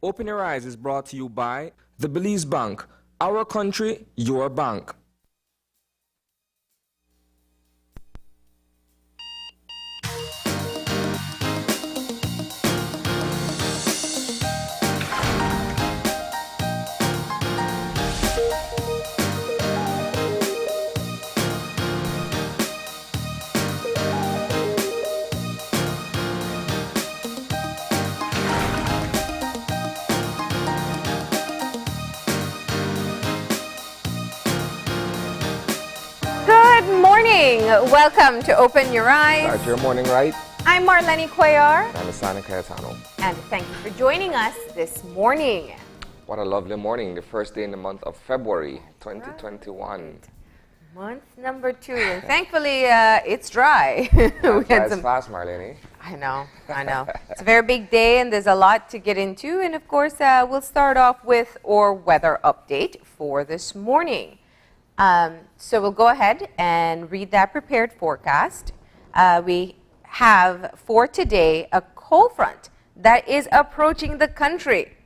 Open Your Eyes is brought to you by the Belize Bank. Our country, your bank. Welcome to Open Your Eyes. Start your morning right. I'm Marlene Cuellar. And I'm Sani Cayetano. And thank you for joining us this morning. What a lovely morning, the first day in the month of February 2021. Right. Month number 2. And thankfully, it's dry. Time flies fast, Marlene. I know. It's a very big day and there's a lot to get into. And of course, we'll start off with our weather update for this morning. So we'll go ahead and read that prepared forecast. We have for today a cold front that is approaching the country.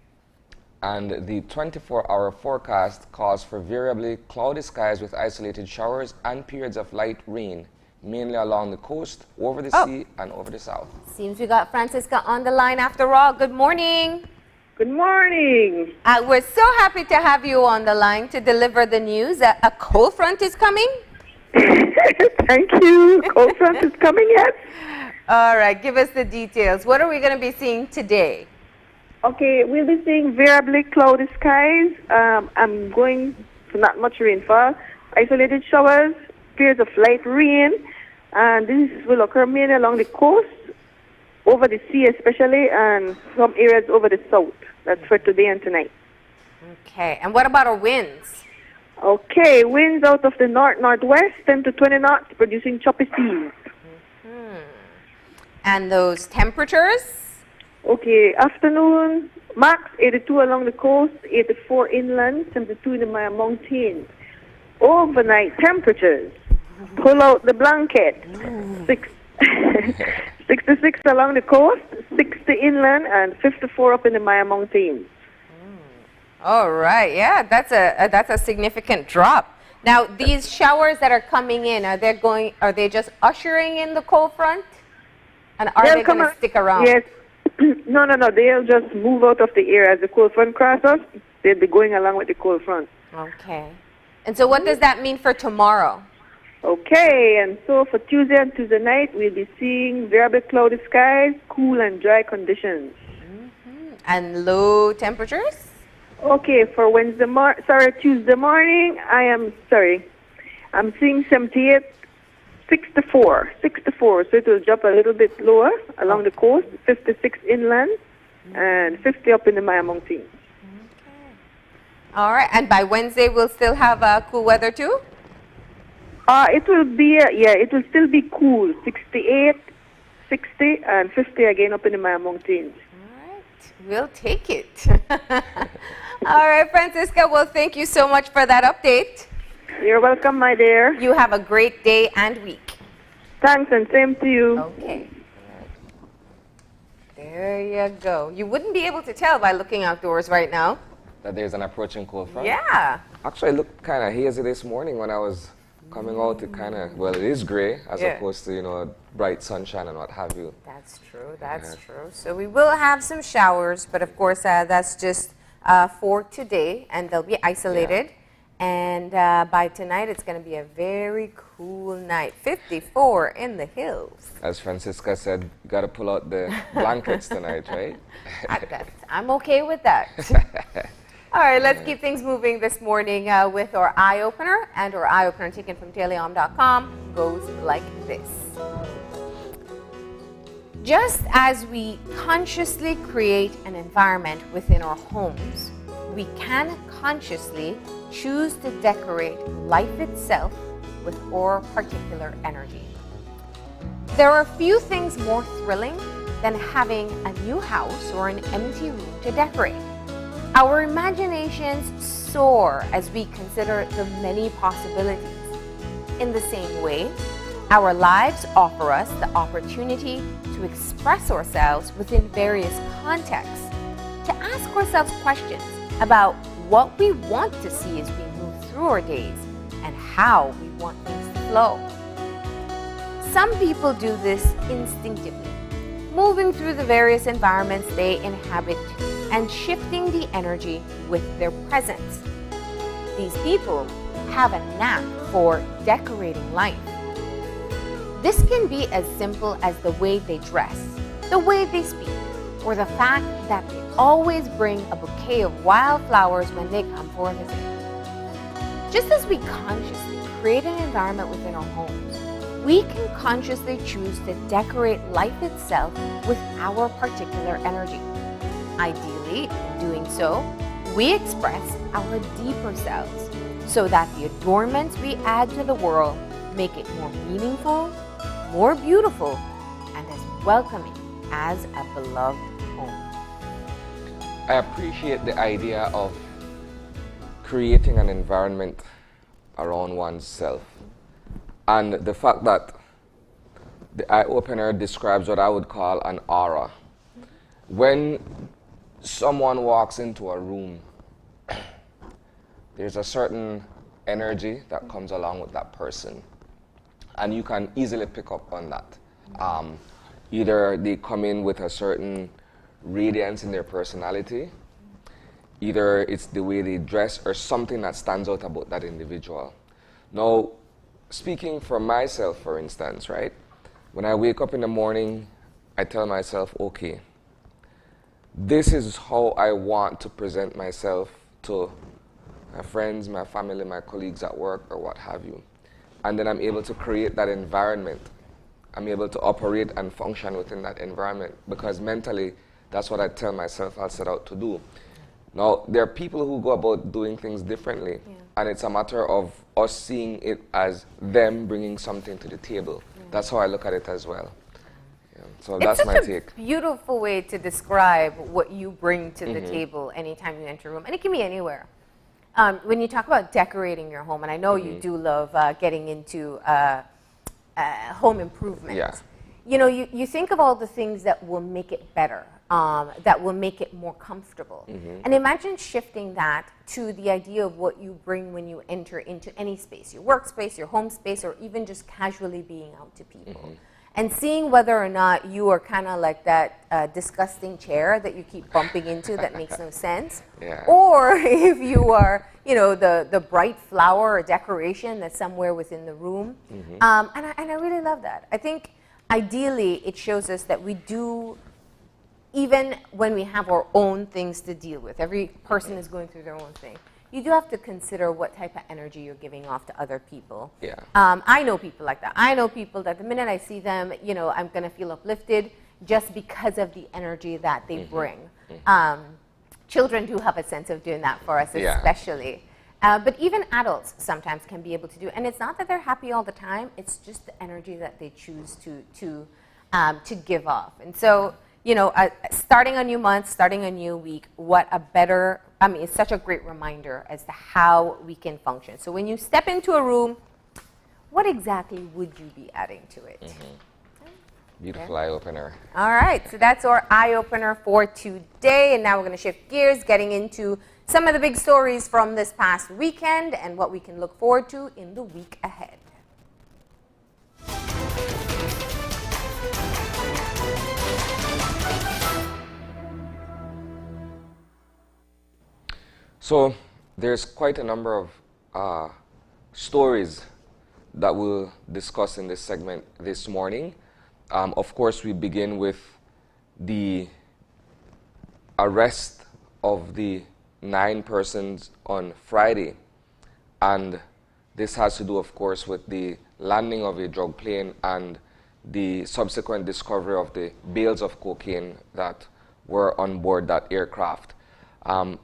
And the 24-hour forecast calls for variably cloudy skies with isolated showers and periods of light rain, mainly along the coast, over the sea, and over the south. Seems we got Francisca on the line after all. Good morning. Good morning. We're so happy to have you on the line to deliver the news. A cold front is coming? Thank you. Cold front is coming, yes? All right, give us the details. What are we going to be seeing today? Okay, we'll be seeing variably cloudy skies. I'm going for not much rainfall. Isolated showers, periods of light rain, and this will occur mainly along the coast, over the sea especially, and some areas over the south. That's for today and tonight. Okay, and what about our winds? Okay, winds out of the north-northwest, 10 to 20 knots, producing choppy seas. And those temperatures? Okay, afternoon, max 82 along the coast, 84 inland, 72 in the Maya Mountains. Overnight temperatures, pull out the blanket, 66 along the coast, 60 inland, and 54 up in the Maya Mountains. All right, yeah, that's a significant drop. Now, these showers that are coming in, are they just ushering in the cold front? And are they going to stick around? Yes. No. They'll just move out of the air as the cold front crosses. They'll be going along with the cold front. Okay. And so what does that mean for tomorrow? Okay, and so for Tuesday and Tuesday night, we'll be seeing variable cloudy skies, cool and dry conditions. And low temperatures? Okay, for Tuesday morning, I'm seeing 78, 64, so it will drop a little bit lower along the coast, 56 inland, and 50 up in the Maya Mountains. Okay. All right, and by Wednesday, we'll still have cool weather too? It will still be cool, 68, 60, and 50 again up in the Maya Mountains. All right, we'll take it. All right, Francisca, well, thank you so much for that update. You're welcome, my dear. You have a great day and week. Thanks, and same to you. Okay. There you go. You wouldn't be able to tell by looking outdoors right now. That there's an approaching cold front? Yeah. Actually, it looked kind of hazy this morning when I was coming out. It kind of, well, it is gray as opposed to, bright sunshine and what have you. That's true. That's true. So we will have some showers, but of course, that's just for today, and they'll be isolated. Yeah. And by tonight, it's going to be a very cool night. 54 in the hills. As Francisca said, you got to pull out the blankets tonight, right? I'm okay with that. All right, let's keep things moving this morning with our eye opener. And our eye opener taken from teleom.com goes like this. Just as we consciously create an environment within our homes, we can consciously choose to decorate life itself with our particular energy. There are few things more thrilling than having a new house or an empty room to decorate. Our imaginations soar as we consider the many possibilities. In the same way, our lives offer us the opportunity to express ourselves within various contexts. to ask ourselves questions about what we want to see as we move through our days and how we want things to flow. Some people do this instinctively, moving through the various environments they inhabit and shifting the energy with their presence. These people have a knack for decorating life. This can be as simple as the way they dress, the way they speak, or the fact that they always bring a bouquet of wildflowers when they come for a visit. Just as we consciously create an environment within our homes, we can consciously choose to decorate life itself with our particular energy. Ideally, in doing so, we express our deeper selves so that the adornments we add to the world make it more meaningful, more beautiful, and as welcoming as a beloved home. I appreciate the idea of creating an environment around oneself, and the fact that the eye opener describes what I would call an aura. When someone walks into a room, there's a certain energy that comes along with that person, and you can easily pick up on that. Either they come in with a certain radiance in their personality, either it's the way they dress or something that stands out about that individual. Now, speaking for myself, for instance, right? When I wake up in the morning, I tell myself, okay, this is how I want to present myself to my friends, my family, my colleagues at work, or what have you. And then I'm able to create that environment. I'm able to operate and function within that environment because mentally, that's what I tell myself I'll set out to do. Now, there are people who go about doing things differently, and it's a matter of us seeing it as them bringing something to the table. That's how I look at it as well. So that's my take. It's a beautiful way to describe what you bring to the table anytime you enter a room, and it can be anywhere. When you talk about decorating your home, and I know you do love getting into home improvement. Yeah. You know, you think of all the things that will make it better, that will make it more comfortable. And imagine shifting that to the idea of what you bring when you enter into any space, your workspace, your home space, or even just casually being out to people. And seeing whether or not you are kind of like that disgusting chair that you keep bumping into that makes no sense. Or if you are, you know, the bright flower or decoration that's somewhere within the room. And I really love that. I think ideally it shows us that we do, even when we have our own things to deal with, every person is going through their own thing. You do have to consider what type of energy you're giving off to other people. I know people like that. I know people that the minute I see them, you know, I'm going to feel uplifted just because of the energy that they bring. Children do have a sense of doing that for us, especially. But even adults sometimes can be able to do it. And it's not that they're happy all the time. It's just the energy that they choose to give off. And so, you know, starting a new month, starting a new week, what a better, I mean, it's such a great reminder as to how we can function. So when you step into a room, what exactly would you be adding to it? Beautiful eye-opener. All right, so that's our eye-opener for today. And now we're going to shift gears, getting into some of the big stories from this past weekend and what we can look forward to in the week ahead. So there's quite a number of stories that we'll discuss in this segment this morning. Of course, we begin with the arrest of the 9 persons on Friday. And this has to do, of course, with the landing of a drug plane and the subsequent discovery of the bales of cocaine that were on board that aircraft.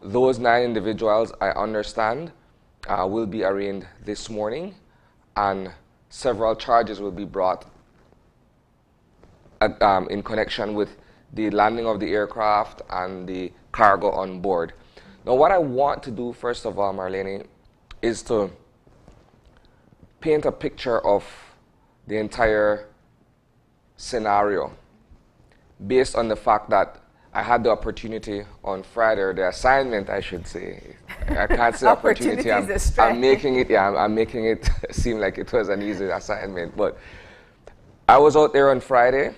Those 9 individuals, I understand, will be arraigned this morning, and several charges will be brought in connection with the landing of the aircraft and the cargo on board. Now, what I want to do, first of all, Marlene, is to paint a picture of the entire scenario based on the fact that I had the opportunity on Friday, or the assignment, I should say. I can't say opportunity. I'm making it. Yeah, I'm making it seem like it was an easy assignment. But I was out there on Friday.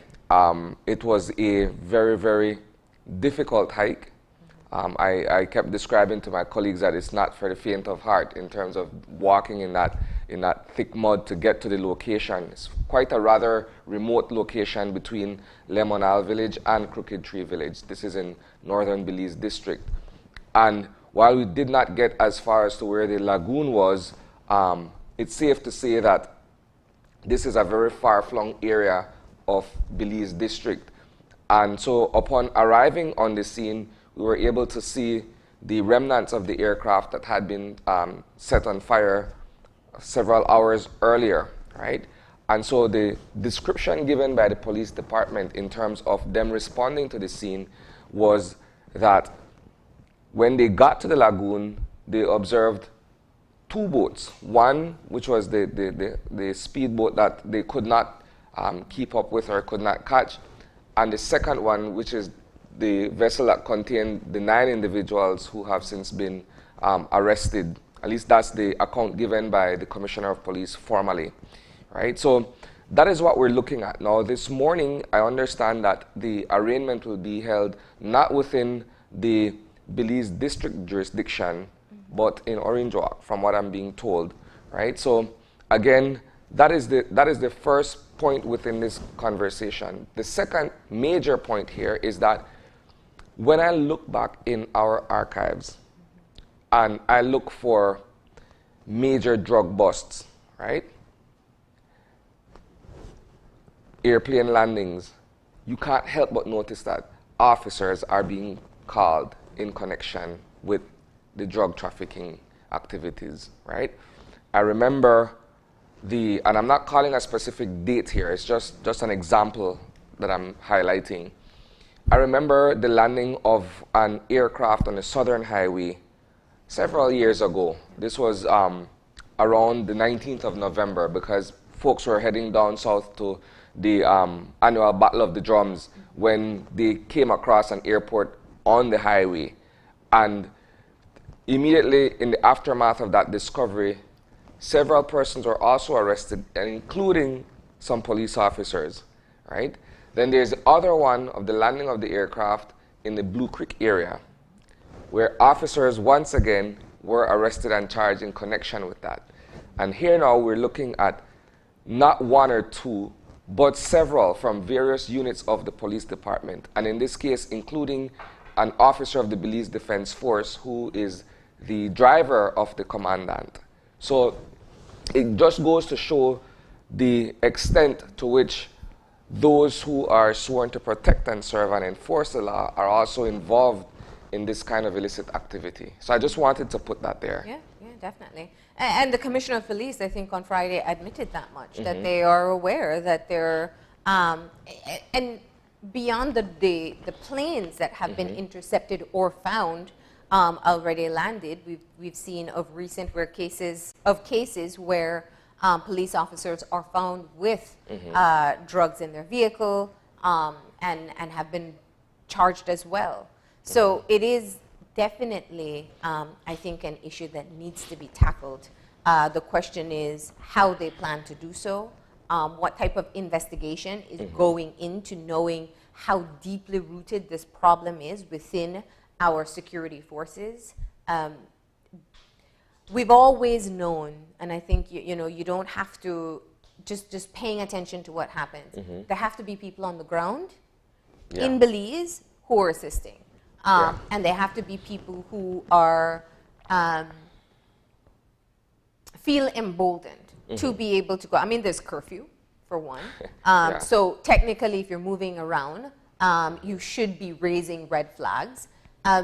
It was a very, very difficult hike. I kept describing to my colleagues that it's not for the faint of heart in terms of walking in that thick mud to get to the location. It's quite a rather remote location between Lemon Isle Village and Crooked Tree Village. This is in northern Belize district. And while we did not get as far as to where the lagoon was, it's safe to say that this is a very far-flung area of Belize district. And so upon arriving on the scene, we were able to see the remnants of the aircraft that had been set on fire several hours earlier, right? And so the description given by the police department in terms of them responding to the scene was that when they got to the lagoon, they observed two boats. One, which was the speedboat that they could not keep up with or could not catch, and the second one, which is the vessel that contained the 9 individuals who have since been arrested. At least that's the account given by the Commissioner of Police formally, right? So that is what we're looking at. Now, this morning, I understand that the arraignment will be held not within the Belize district jurisdiction, but in Orange Walk, from what I'm being told, right? So again, that is the first point within this conversation. The second major point here is that when I look back in our archives and I look for major drug busts, right? Airplane landings, you can't help but notice that officers are being called in connection with the drug trafficking activities, right? I remember and I'm not calling a specific date here, it's just an example that I'm highlighting. I remember the landing of an aircraft on the Southern Highway several years ago. This was around the 19th of November because folks were heading down south to the annual Battle of the Drums when they came across an airport on the highway. And immediately in the aftermath of that discovery, several persons were also arrested, including some police officers, right? Then there's the other one of the landing of the aircraft in the Blue Creek area, where officers once again were arrested and charged in connection with that. And here now we're looking at not one or two, but several from various units of the police department. And in this case, including an officer of the Belize Defense Force who is the driver of the commandant. So it just goes to show the extent to which those who are sworn to protect and serve and enforce the law are also involved in this kind of illicit activity. So I just wanted to put that there. Yeah, definitely. And the Commissioner of Police, I think on Friday, admitted that much, that they are aware that they're, and beyond the planes that have been intercepted or found already landed, we've seen of recent cases where police officers are found with drugs in their vehicle and have been charged as well. So it is definitely, I think, an issue that needs to be tackled. The question is how they plan to do so, what type of investigation is going into knowing how deeply rooted this problem is within our security forces. We've always known, and I think you don't have to just paying attention to what happens. There have to be people on the ground in Belize who are assisting, and they have to be people who are feel emboldened to be able to go. I mean, there's curfew for one, so technically, if you're moving around, you should be raising red flags.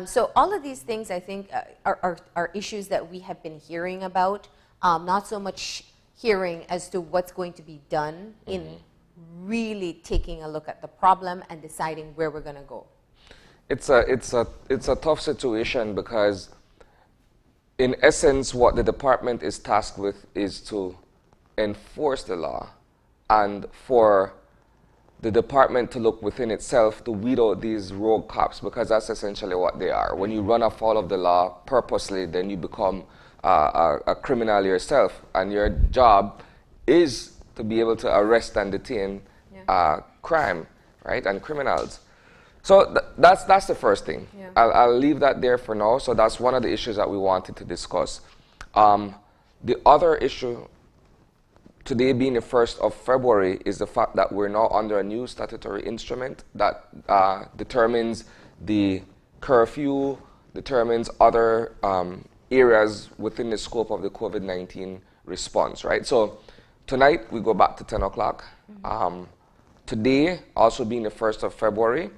So all of these things, I think, are issues that we have been hearing about, not so much hearing as to what's going to be done in really taking a look at the problem and deciding where we're going to go. It's a tough situation because, in essence, what the department is tasked with is to enforce the law, and for the department to look within itself to weed out these rogue cops, because that's essentially what they are. When you run afoul of the law purposely, then you become a criminal yourself, and your job is to be able to arrest and detain crime, right, and criminals. So that's the first thing. Yeah. I'll leave that there for now. So that's one of the issues that we wanted to discuss. The other issue, today being the 1st of February, is the fact that we're now under a new statutory instrument that determines the curfew, determines other areas within the scope of the COVID-19 response, right? So tonight we go back to 10 o'clock. Today, also being the 1st of February,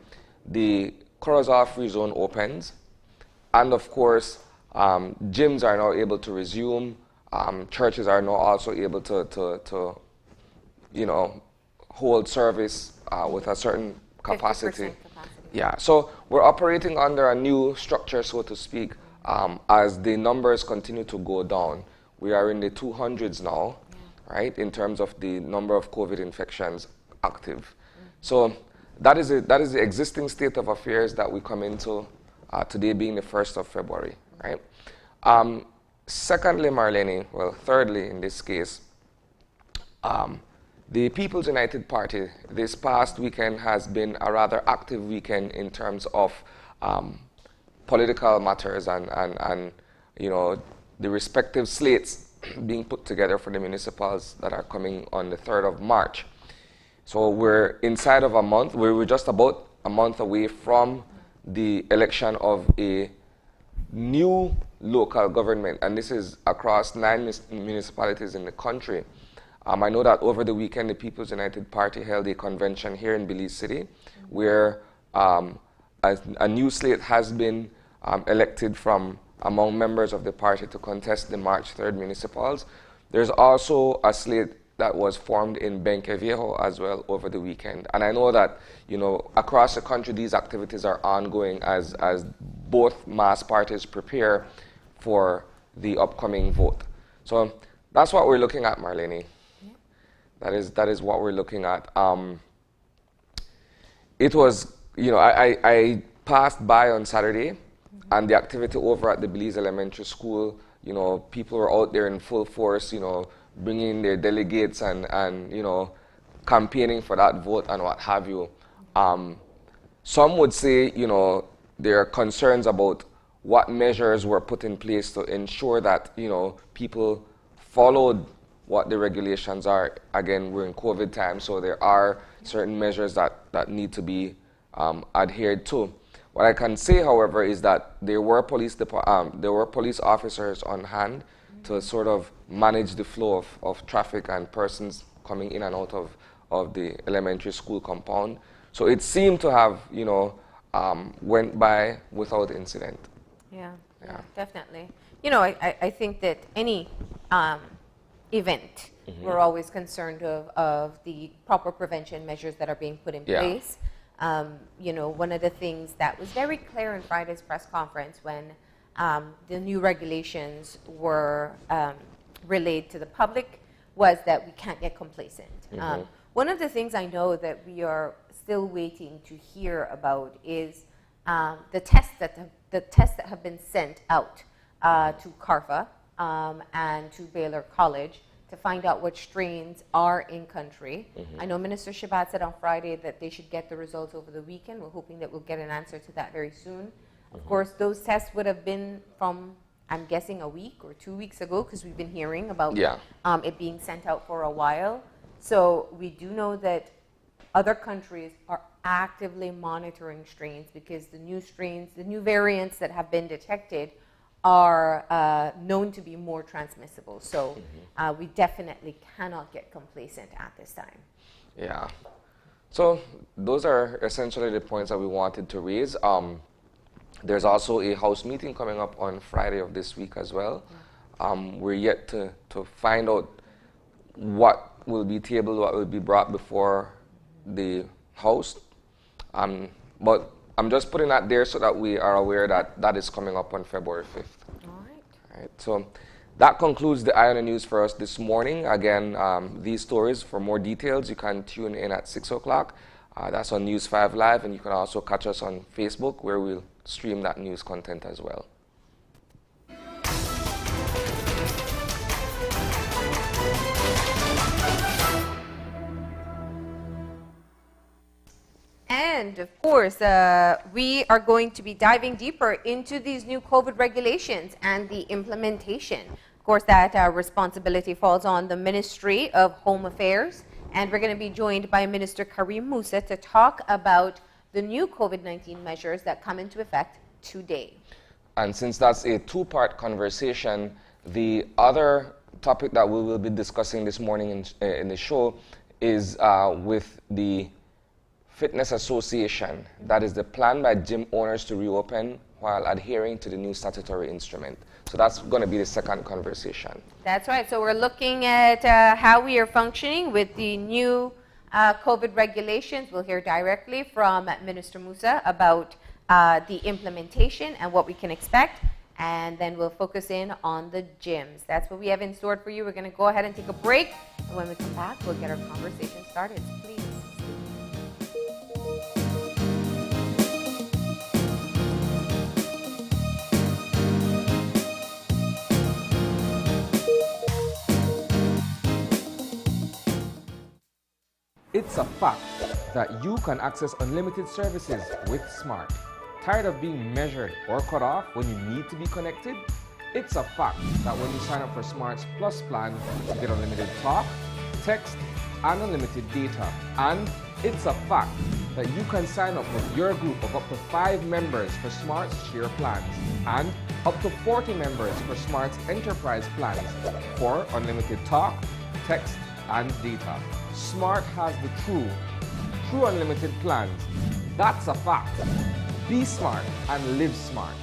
the Curacao Free Zone opens. And of course, gyms are now able to resume. Churches are now also able to you know, hold service with a certain capacity. Yeah, so we're operating under a new structure, so to speak, as the numbers continue to go down. We are in the 200s now, right, in terms of the number of COVID infections active. So that is the existing state of affairs that we come into today being the 1st of February, right? Secondly, Marlene, well, thirdly in this case, the People's United Party this past weekend has been a rather active weekend in terms of political matters and you know, the respective slates being put together for the municipals that are coming on the 3rd of March. So we're inside of a month, we're just about a month away from the election of a new local government, and this is across 9 municipalities in the country. I know that over the weekend the People's United Party held a convention here in Belize City where a new slate has been elected from among members of the party to contest the March 3rd municipals. There's also a slate that was formed in Benqueviejo as well over the weekend. And I know that, you know, across the country these activities are ongoing as both mass parties prepare for the upcoming vote. So that's what we're looking at, Marlene. Yeah. That is what we're looking at. It was, you know, I passed by on Saturday, and the activity over at the Belize Elementary School, you know, people were out there in full force, you know, bringing their delegates and you know, campaigning for that vote and what have you. Some would say, you know, there are concerns about what measures were put in place to ensure that, you know, people followed what the regulations are. Again, we're in COVID time, so there are certain measures that need to be adhered to. What I can say, however, is that there were police officers on hand to sort of manage the flow of traffic and persons coming in and out of the elementary school compound. So it seemed to have, you know, went by without incident. Yeah, definitely. You know, I think that any event, we're always concerned of the proper prevention measures that are being put in place. You know, one of the things that was very clear in Friday's press conference when the new regulations were relayed to the public was that we can't get complacent. One of the things I know that we are still waiting to hear about is the tests that have been sent out to CARFA and to Baylor College to find out what strains are in country. I know Minister Shabat said on Friday that they should get the results over the weekend. We're hoping that we'll get an answer to that very soon. Of course, those tests would have been from, I'm guessing, a week or 2 weeks ago, because we've been hearing about it being sent out for a while. So we do know that other countries are actively monitoring strains because the new strains, the new variants that have been detected are known to be more transmissible. So we definitely cannot get complacent at this time. Yeah. So those are essentially the points that we wanted to raise. There's also a House meeting coming up on Friday of this week as well. We're yet to find out what will be tabled, what will be brought before the House. But I'm just putting that there so that we are aware that that is coming up on February 5th. All right. So that concludes the Eye on the News for us this morning. Again, these stories, for more details, you can tune in at 6 o'clock. That's on News 5 Live, and you can also catch us on Facebook, where we'll stream that news content as well. And of course, we are going to be diving deeper into these new COVID regulations and the implementation. Of course, that responsibility falls on the Ministry of Home Affairs. And we're going to be joined by Minister Musa to talk about the new COVID-19 measures that come into effect today. And since that's a two-part conversation, the other topic that we will be discussing this morning in the show is with the Fitness Association. That is the plan by gym owners to reopen while adhering to the new statutory instrument. So that's going to be the second conversation. That's right. So we're looking at how we are functioning with the new COVID regulations. We'll hear directly from Minister Musa about the implementation and what we can expect. And then we'll focus in on the gyms. That's what we have in store for you. We're going to go ahead and take a break. And when we come back, we'll get our conversation started. Please. It's a fact that you can access unlimited services with Smart. Tired of being measured or cut off when you need to be connected? It's a fact that when you sign up for Smart's Plus plan, you get unlimited talk, text, and unlimited data. And it's a fact that you can sign up with your group of up to 5 members for Smart's Share plans and up to 40 members for Smart's Enterprise plans for unlimited talk, text, and data. Smart has the true unlimited plans. That's a fact. Be smart and live smart.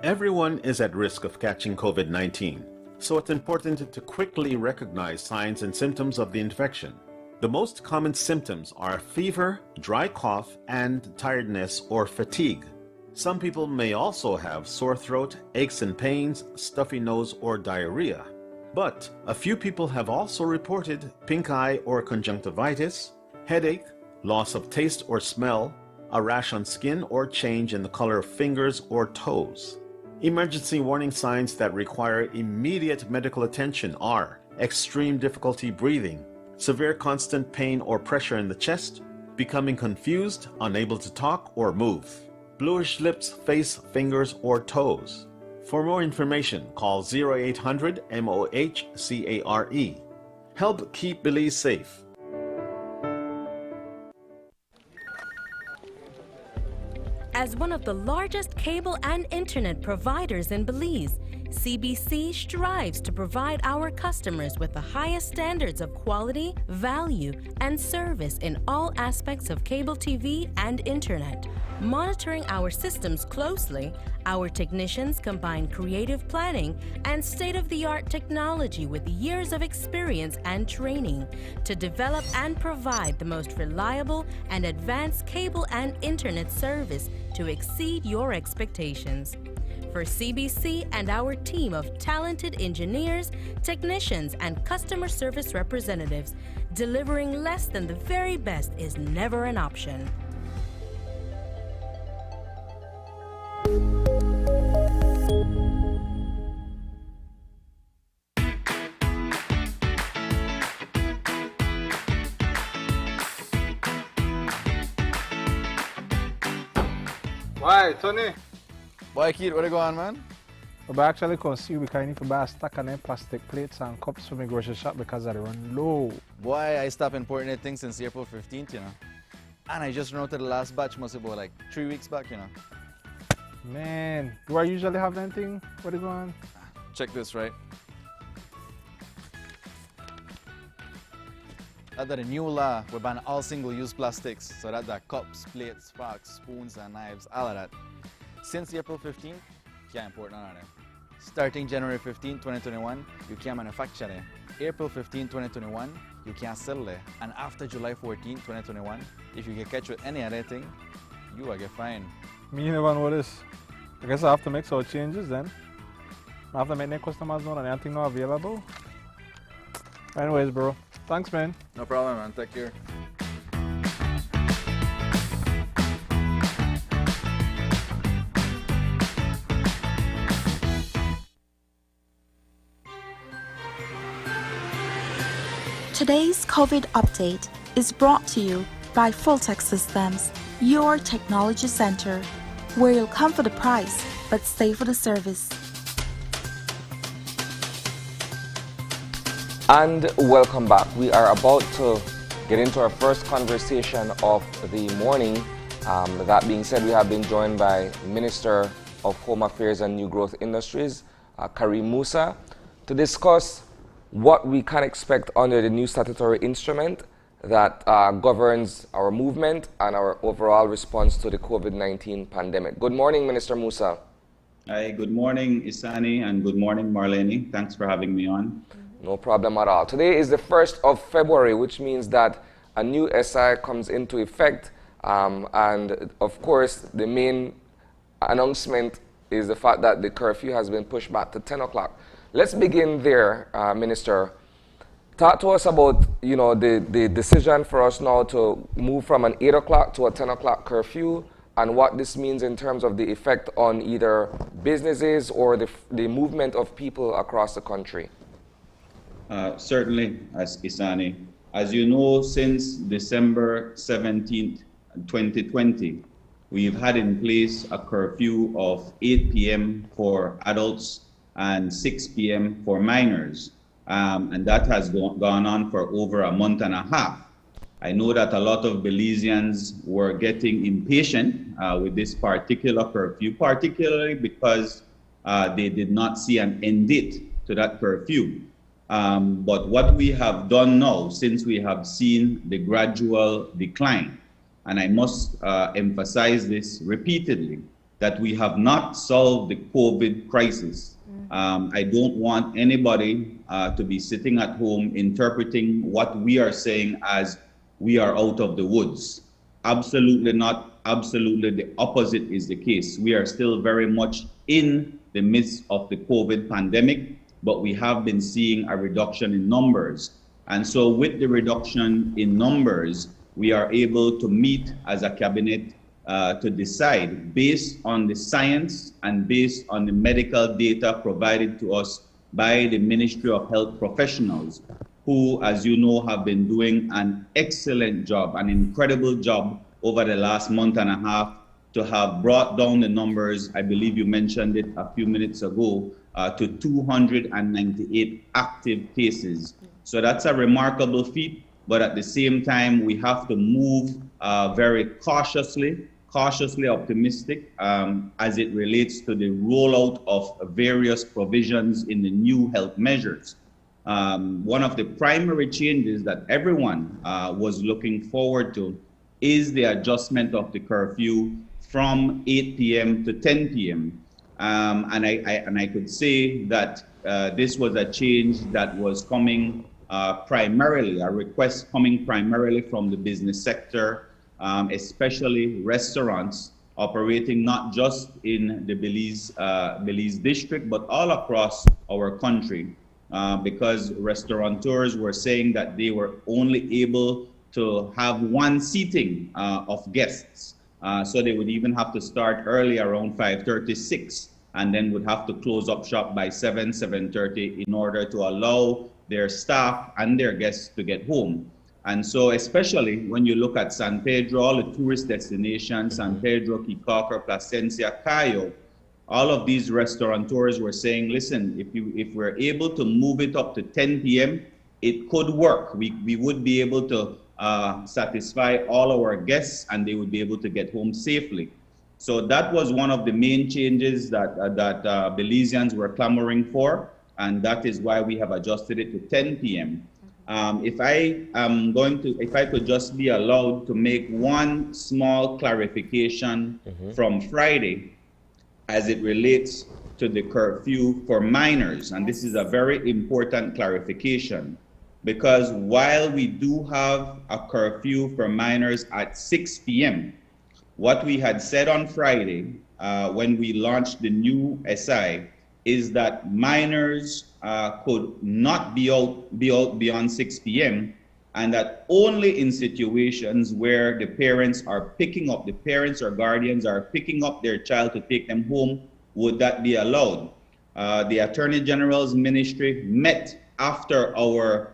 Everyone is at risk of catching COVID-19, so it's important to quickly recognize signs and symptoms of the infection. The most common symptoms are fever, dry cough, and tiredness or fatigue. Some people may also have sore throat, aches and pains, stuffy nose, or diarrhea. But a few people have also reported pink eye or conjunctivitis, headache, loss of taste or smell, a rash on skin, or change in the color of fingers or toes. Emergency warning signs that require immediate medical attention are extreme difficulty breathing, severe constant pain or pressure in the chest, becoming confused, unable to talk or move, bluish lips, face, fingers, or toes. For more information, call 0800 MOH-CARE. Help keep Belize safe. As one of the largest cable and internet providers in Belize, CBC strives to provide our customers with the highest standards of quality, value, and service in all aspects of cable TV and internet. Monitoring our systems closely, our technicians combine creative planning and state-of-the-art technology with years of experience and training to develop and provide the most reliable and advanced cable and internet service to exceed your expectations. For CBC and our team of talented engineers, technicians, and customer service representatives, delivering less than the very best is never an option. Why, Tony? Boy, kid, what you going on, man? I actually come see you because I need to buy a stack of them plastic plates and cups for my grocery shop because I run low. Boy, I stopped importing that thing since April 15th, you know. And I just ran out of the last batch, must have been like 3 weeks back, you know. Man, do I usually have anything? What is going on? Check this, right? Under the new law, we ban all single-use plastics, so that the cups, plates, forks, spoons, and knives, all of that. Since April 15th, you can't import none of them. Starting January 15, 2021, you can't manufacture them. April 15, 2021, you can't sell them. And after July 14, 2021, if you get catch with any other thing, you will get fined. Me never know this. I guess I have to make some changes then. I have to make the customers know that anything not available. Anyways, bro. Thanks, man. No problem, man. Take care. Today's COVID update is brought to you by Fulltech Systems, your technology center, where you'll come for the price but stay for the service. And welcome back. We are about to get into our first conversation of the morning. That being said, we have been joined by Minister of Home Affairs and New Growth Industries, Karim Musa, to discuss what we can expect under the new statutory instrument that governs our movement and our overall response to the COVID-19 pandemic. Good morning, Minister Musa. Hi, good morning, Isani, and good morning, Marlene. Thanks for having me on. No problem at all. Today is the 1st of February, which means that a new SI comes into effect. And of course, the main announcement is the fact that the curfew has been pushed back to 10 o'clock. Let's begin there, Minister. Talk to us about, the decision for us now to move from an 8 o'clock to a 10 o'clock curfew, and what this means in terms of the effect on either businesses or the movement of people across the country. Certainly, Isani. As you know, since December 17th, 2020, we've had in place a curfew of 8 p.m. for adults and 6 p.m. for minors. And that has gone on for over a month and a half. I know that a lot of Belizeans were getting impatient with this particular curfew, particularly because they did not see an end date to that curfew. But what we have done now, since we have seen the gradual decline, and I must emphasize this repeatedly, that we have not solved the COVID crisis. I don't want anybody to be sitting at home interpreting what we are saying as we are out of the woods. Absolutely not. Absolutely the opposite is the case. We are still very much in the midst of the COVID pandemic, but we have been seeing a reduction in numbers. And so with the reduction in numbers, we are able to meet as a cabinet to decide based on the science and based on the medical data provided to us by the Ministry of Health professionals, who, as you know, have been doing an excellent job, an incredible job over the last month and a half to have brought down the numbers. I believe you mentioned it a few minutes ago, to 298 active cases. So that's a remarkable feat, but at the same time, we have to move very cautiously optimistic as it relates to the rollout of various provisions in the new health measures. One of the primary changes that everyone was looking forward to is the adjustment of the curfew from 8 p.m. to 10 p.m. And I could say that this was a change that was coming primarily, a request coming primarily from the business sector, especially restaurants operating not just in the Belize district, but all across our country, because restaurateurs were saying that they were only able to have one seating of guests. So they would even have to start early around 5:36 and then would have to close up shop by 7:30 in order to allow their staff and their guests to get home. And so especially when you look at San Pedro, all the tourist destinations, San Pedro, Kikaker, Placencia, Cayo, all of these restaurateurs were saying, listen, if we're able to move it up to 10 p.m., it could work. We would be able to satisfy all our guests and they would be able to get home safely. So that was one of the main changes that Belizeans were clamoring for, and that is why we have adjusted it to 10 p.m. If I could just be allowed to make one small clarification from Friday as it relates to the curfew for minors, and this is a very important clarification, because while we do have a curfew for minors at 6 p.m., what we had said on Friday when we launched the new SI is that minors could not be out beyond 6 p.m. and that only in situations where the parents or guardians are picking up their child to take them home would that be allowed. The Attorney General's ministry met after our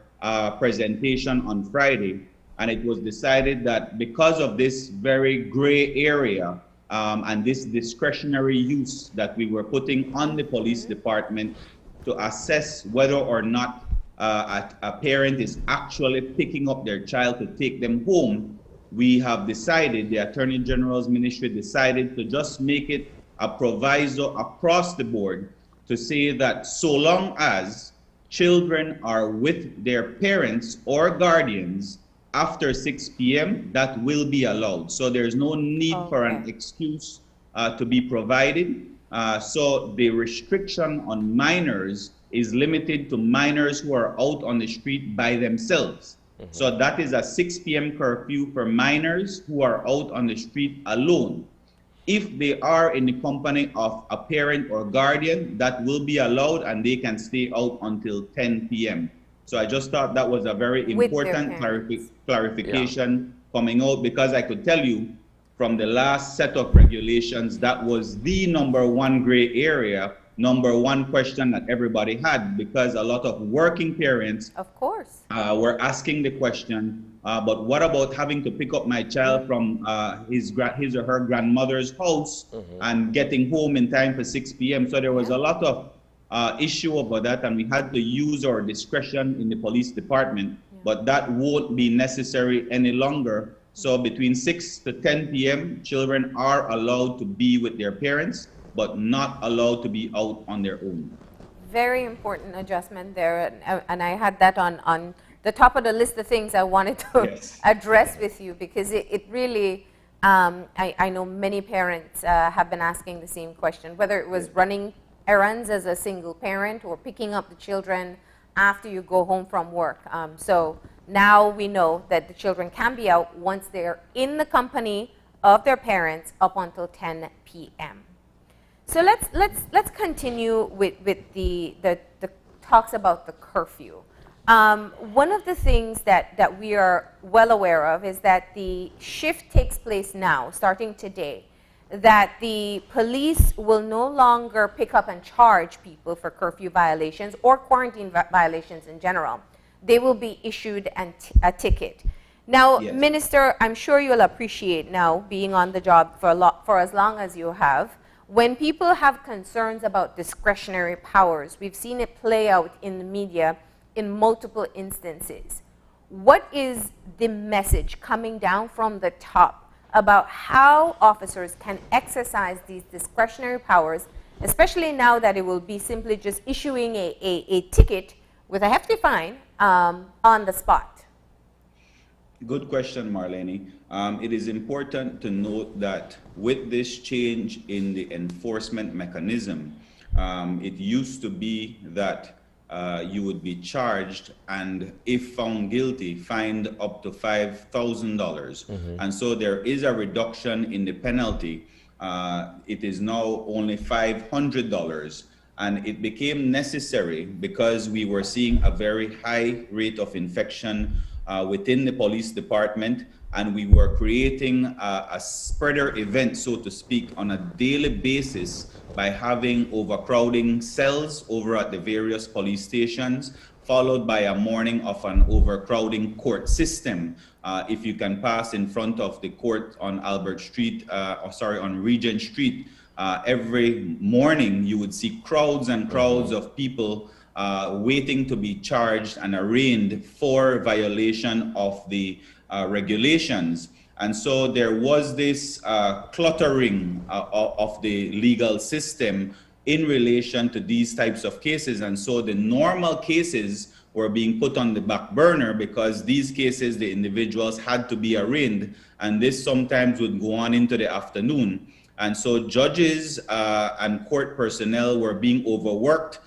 presentation on Friday, and it was decided that because of this very gray area and this discretionary use that we were putting on the police department to assess whether or not a parent is actually picking up their child to take them home, we have decided, the Attorney General's ministry decided to just make it a proviso across the board to say that so long as children are with their parents or guardians after 6 p.m., that will be allowed. So there's no need for an excuse to be provided. So the restriction on minors is limited to minors who are out on the street by themselves. So that is a 6 p.m. curfew for minors who are out on the street alone. If they are in the company of a parent or guardian, that will be allowed and they can stay out until 10 p.m. So I just thought that was a very important clarification coming out, because I could tell you from the last set of regulations, that was the number one gray area, number one question that everybody had, because a lot of working parents were asking the question, but what about having to pick up my child from his or her grandmother's house and getting home in time for 6 p.m. So there was a lot of issue about that, and we had to use our discretion in the police department, but that won't be necessary any longer. So between 6 to 10 p.m., children are allowed to be with their parents, but not allowed to be out on their own. Very important adjustment there, and I had that on the top of the list of things I wanted to address with you, because it really, I know many parents have been asking the same question, whether it was running errands as a single parent or picking up the children after you go home from work. So now we know that the children can be out once they're in the company of their parents up until 10 p.m. So let's continue with the talks about the curfew. One of the things that we are well aware of is that the shift takes place now, starting today, that the police will no longer pick up and charge people for curfew violations or quarantine violations in general. They will be issued a ticket. Now, Minister, I'm sure you'll appreciate now, being on the job for as long as you have, when people have concerns about discretionary powers, we've seen it play out in the media in multiple instances. What is the message coming down from the top about how officers can exercise these discretionary powers, especially now that it will be simply just issuing a ticket with a hefty fine on the spot? Good question, Marlene. It is important to note that with this change in the enforcement mechanism, it used to be that you would be charged and, if found guilty, fined up to $5,000. And so there is a reduction in the penalty. It is now only $500. And it became necessary because we were seeing a very high rate of infection within the police department, and we were creating a spreader event, so to speak, on a daily basis by having overcrowding cells over at the various police stations, followed by a morning of an overcrowding court system. If you can pass in front of the court on Albert Street, on Regent Street, every morning you would see crowds and crowds of people waiting to be charged and arraigned for violation of the regulations. And so there was this cluttering of the legal system in relation to these types of cases. And so the normal cases were being put on the back burner because these cases, the individuals had to be arraigned, and this sometimes would go on into the afternoon. And so judges and court personnel were being overworked.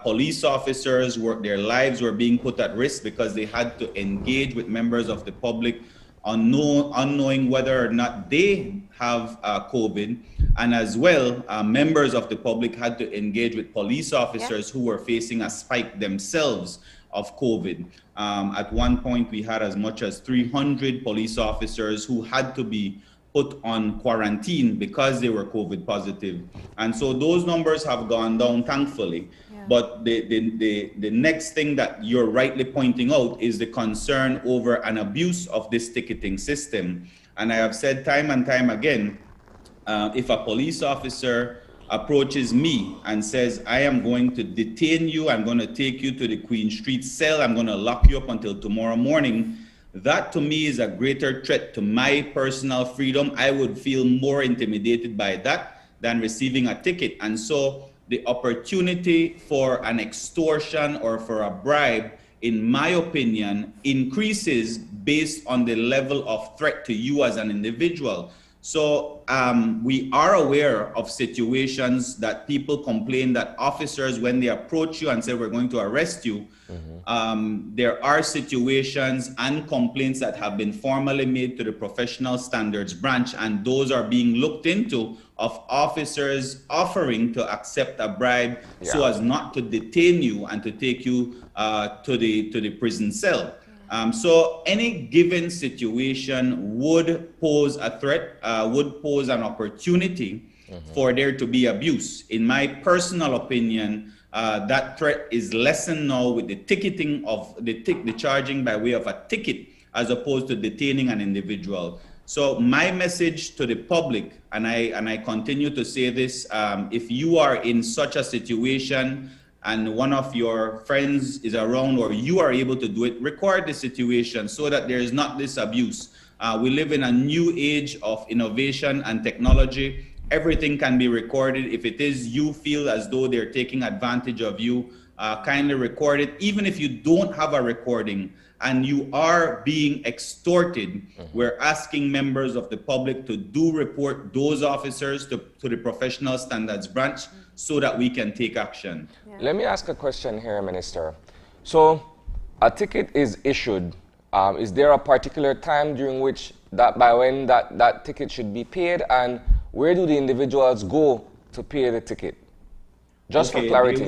Police officers, their lives were being put at risk because they had to engage with members of the public unknowing whether or not they have COVID. And as well, members of the public had to engage with police officers who were facing a spike themselves of COVID. At one point, we had as much as 300 police officers who had to be put on quarantine because they were COVID positive. And so those numbers have gone down, thankfully. But the next thing that you're rightly pointing out is the concern over an abuse of this ticketing system. And I have said time and time again, if a police officer approaches me and says, I am going to detain you, I'm going to take you to the Queen Street cell, I'm going to lock you up until tomorrow morning, that to me is a greater threat to my personal freedom. I would feel more intimidated by that than receiving a ticket. And so the opportunity for an extortion or for a bribe, in my opinion, increases based on the level of threat to you as an individual. So we are aware of situations that people complain that officers, when they approach you and say, we're going to arrest you, there are situations and complaints that have been formally made to the Professional Standards Branch, and those are being looked into, of officers offering to accept a bribe so as not to detain you and to take you to the prison cell. So any given situation would pose a threat, would pose an opportunity for there to be abuse. In my personal opinion, that threat is lessened now with the ticketing of the charging by way of a ticket as opposed to detaining an individual. So my message to the public, and I continue to say this, if you are in such a situation and one of your friends is around or you are able to do it, record the situation so that there is not this abuse. We live in a new age of innovation and technology. Everything can be recorded. If it is you feel as though they're taking advantage of you, kindly record it. Even if you don't have a recording and you are being extorted, we're asking members of the public to do report those officers to the Professional Standards Branch so that we can take action. Let me ask a question here, Minister. So a ticket is issued. Is there a particular time during which by when that ticket should be paid, and where do the individuals go to pay the ticket? Just for clarity.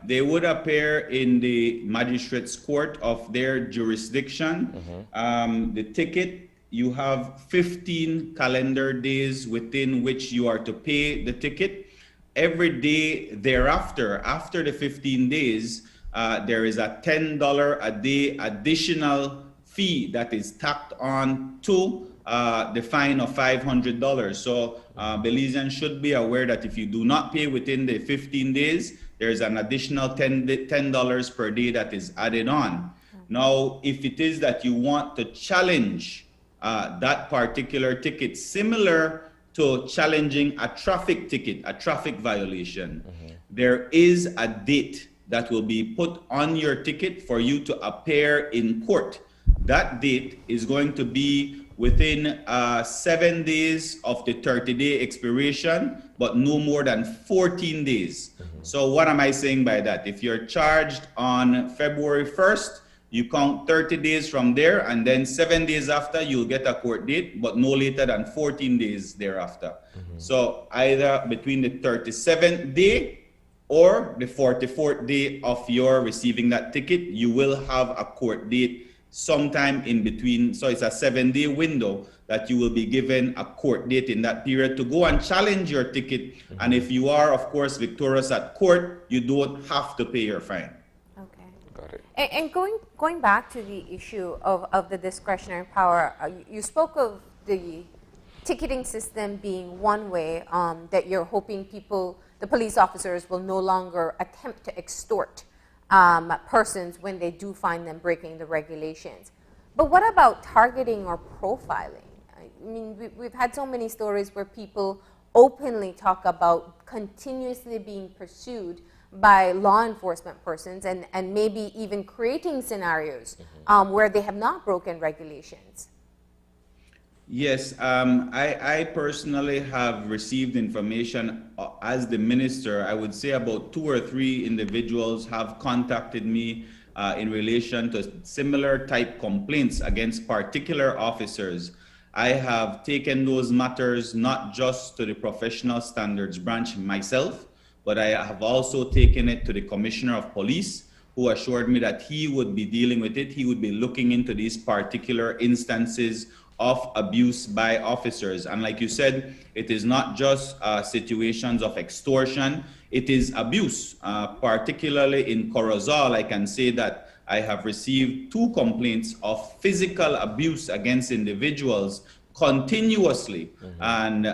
They would appear in the magistrate's court of their jurisdiction. The ticket, you have 15 calendar days within which you are to pay the ticket. Every day thereafter, after the 15 days, there is a $10 a day additional fee that is tacked on to the fine of $500. So Belizeans should be aware that if you do not pay within the 15 days, there's an additional $10 per day that is added on. Now, if it is that you want to challenge that particular ticket, similar to challenging a traffic ticket, a traffic violation, there is a date that will be put on your ticket for you to appear in court. That date is going to be within 7 days of the 30-day expiration, but no more than 14 days. So what am I saying by that? If you're charged on February 1st, you count 30 days from there, and then 7 days after, you'll get a court date, but no later than 14 days thereafter. So either between the 37th day or the 44th day of your receiving that ticket, you will have a court date sometime in between. So it's a 7-day window that you will be given a court date in that period to go and challenge your ticket. And if you are, of course, victorious at court, you don't have to pay your fine. Got it. And going back to the issue of the discretionary power, you spoke of the ticketing system being one way that you're hoping the police officers will no longer attempt to extort persons when they do find them breaking the regulations. But what about targeting or profiling? I mean, we've had so many stories where people openly talk about continuously being pursued by law enforcement persons and maybe even creating scenarios where they have not broken regulations. Yes, I personally have received information as the minister. I would say about 2 or 3 individuals have contacted me in relation to similar type complaints against particular officers, I have taken those matters not just to the Professional Standards Branch myself, but I have also taken it to the Commissioner of Police, who assured me that he would be dealing with it. He would be looking into these particular instances of abuse by officers. And like you said, it is not just situations of extortion, it is abuse. Particularly in Corozal, I can say that I have received 2 complaints of physical abuse against individuals continuously. And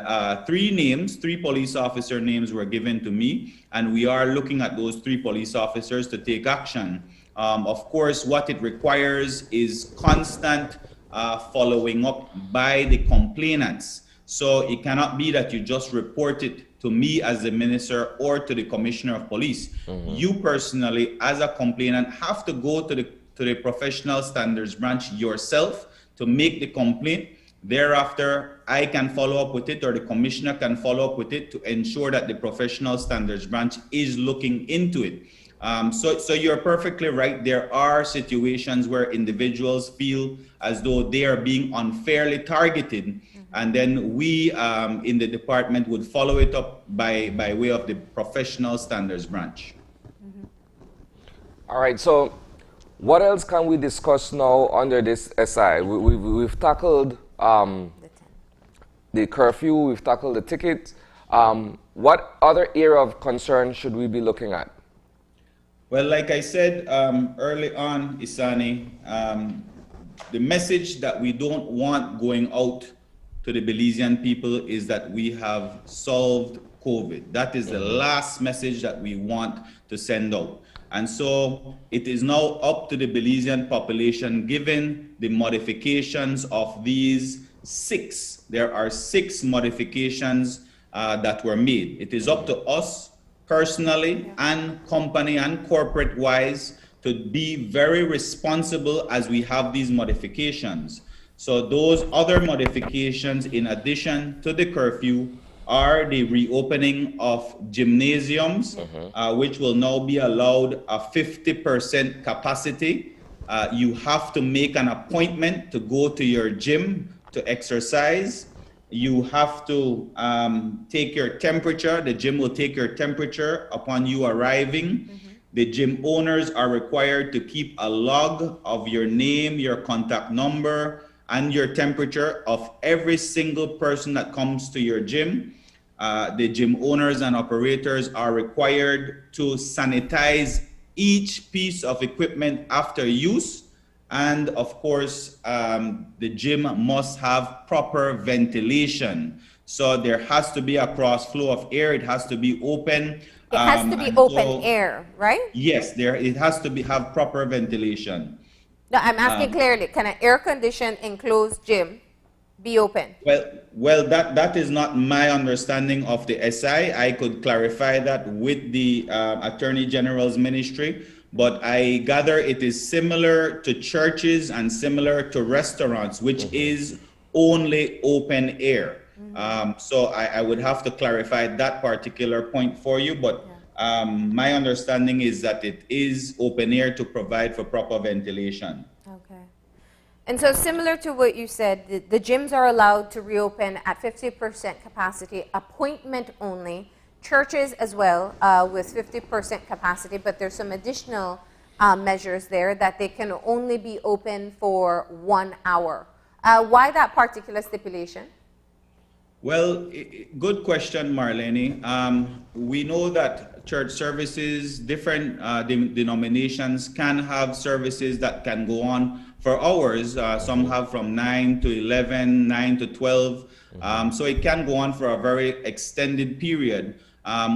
3 police officer names were given to me, and we are looking at those 3 police officers to take action. Of course, what it requires is constant following up by the complainants. So it cannot be that you just report it to me as the minister or to the Commissioner of Police. You personally, as a complainant, have to go to the Professional Standards Branch yourself to make the complaint. Thereafter, I can follow up with it, or the Commissioner can follow up with it to ensure that the Professional Standards Branch is looking into it. So you're perfectly right. There are situations where individuals feel as though they are being unfairly targeted, and then we in the department would follow it up by way of the Professional Standards Branch. All right, so what else can we discuss now under this SI? We've tackled the curfew, we've tackled the tickets. What other area of concern should we be looking at? Well, like I said early on, Isani, the message that we don't want going out to the Belizean people is that we have solved COVID. That is the last message that we want to send out. And so it is now up to the Belizean population, given the modifications of these 6. There are 6 modifications that were made. It is up to us personally and company and corporate wise to be very responsible as we have these modifications. So those other modifications, in addition to the curfew, are the reopening of gymnasiums, which will now be allowed a 50% capacity. You have to make an appointment to go to your gym to exercise. You have to take your temperature. The gym will take your temperature upon you arriving. The gym owners are required to keep a log of your name, your contact number, and your temperature of every single person that comes to your gym. The gym owners and operators are required to sanitize each piece of equipment after use. And of course, the gym must have proper ventilation. So there has to be a cross flow of air. It has to be open. It has to be open air, right? Yes, it has to have proper ventilation. No, I'm asking clearly, can an air-conditioned enclosed gym be open? Well, that is not my understanding of the SI. I could clarify that with the Attorney General's ministry, but I gather it is similar to churches and similar to restaurants, which is only open air. So I would have to clarify that particular point for you, but my understanding is that it is open air to provide for proper ventilation. Okay. And so similar to what you said, the gyms are allowed to reopen at 50% capacity, appointment only, churches as well with 50% capacity, but there's some additional measures there that they can only be open for 1 hour. Why that particular stipulation? Well, good question, Marlene. We know that church services, different denominations can have services that can go on for hours. Some have from 9 to 11, 9 to 12. So it can go on for a very extended period.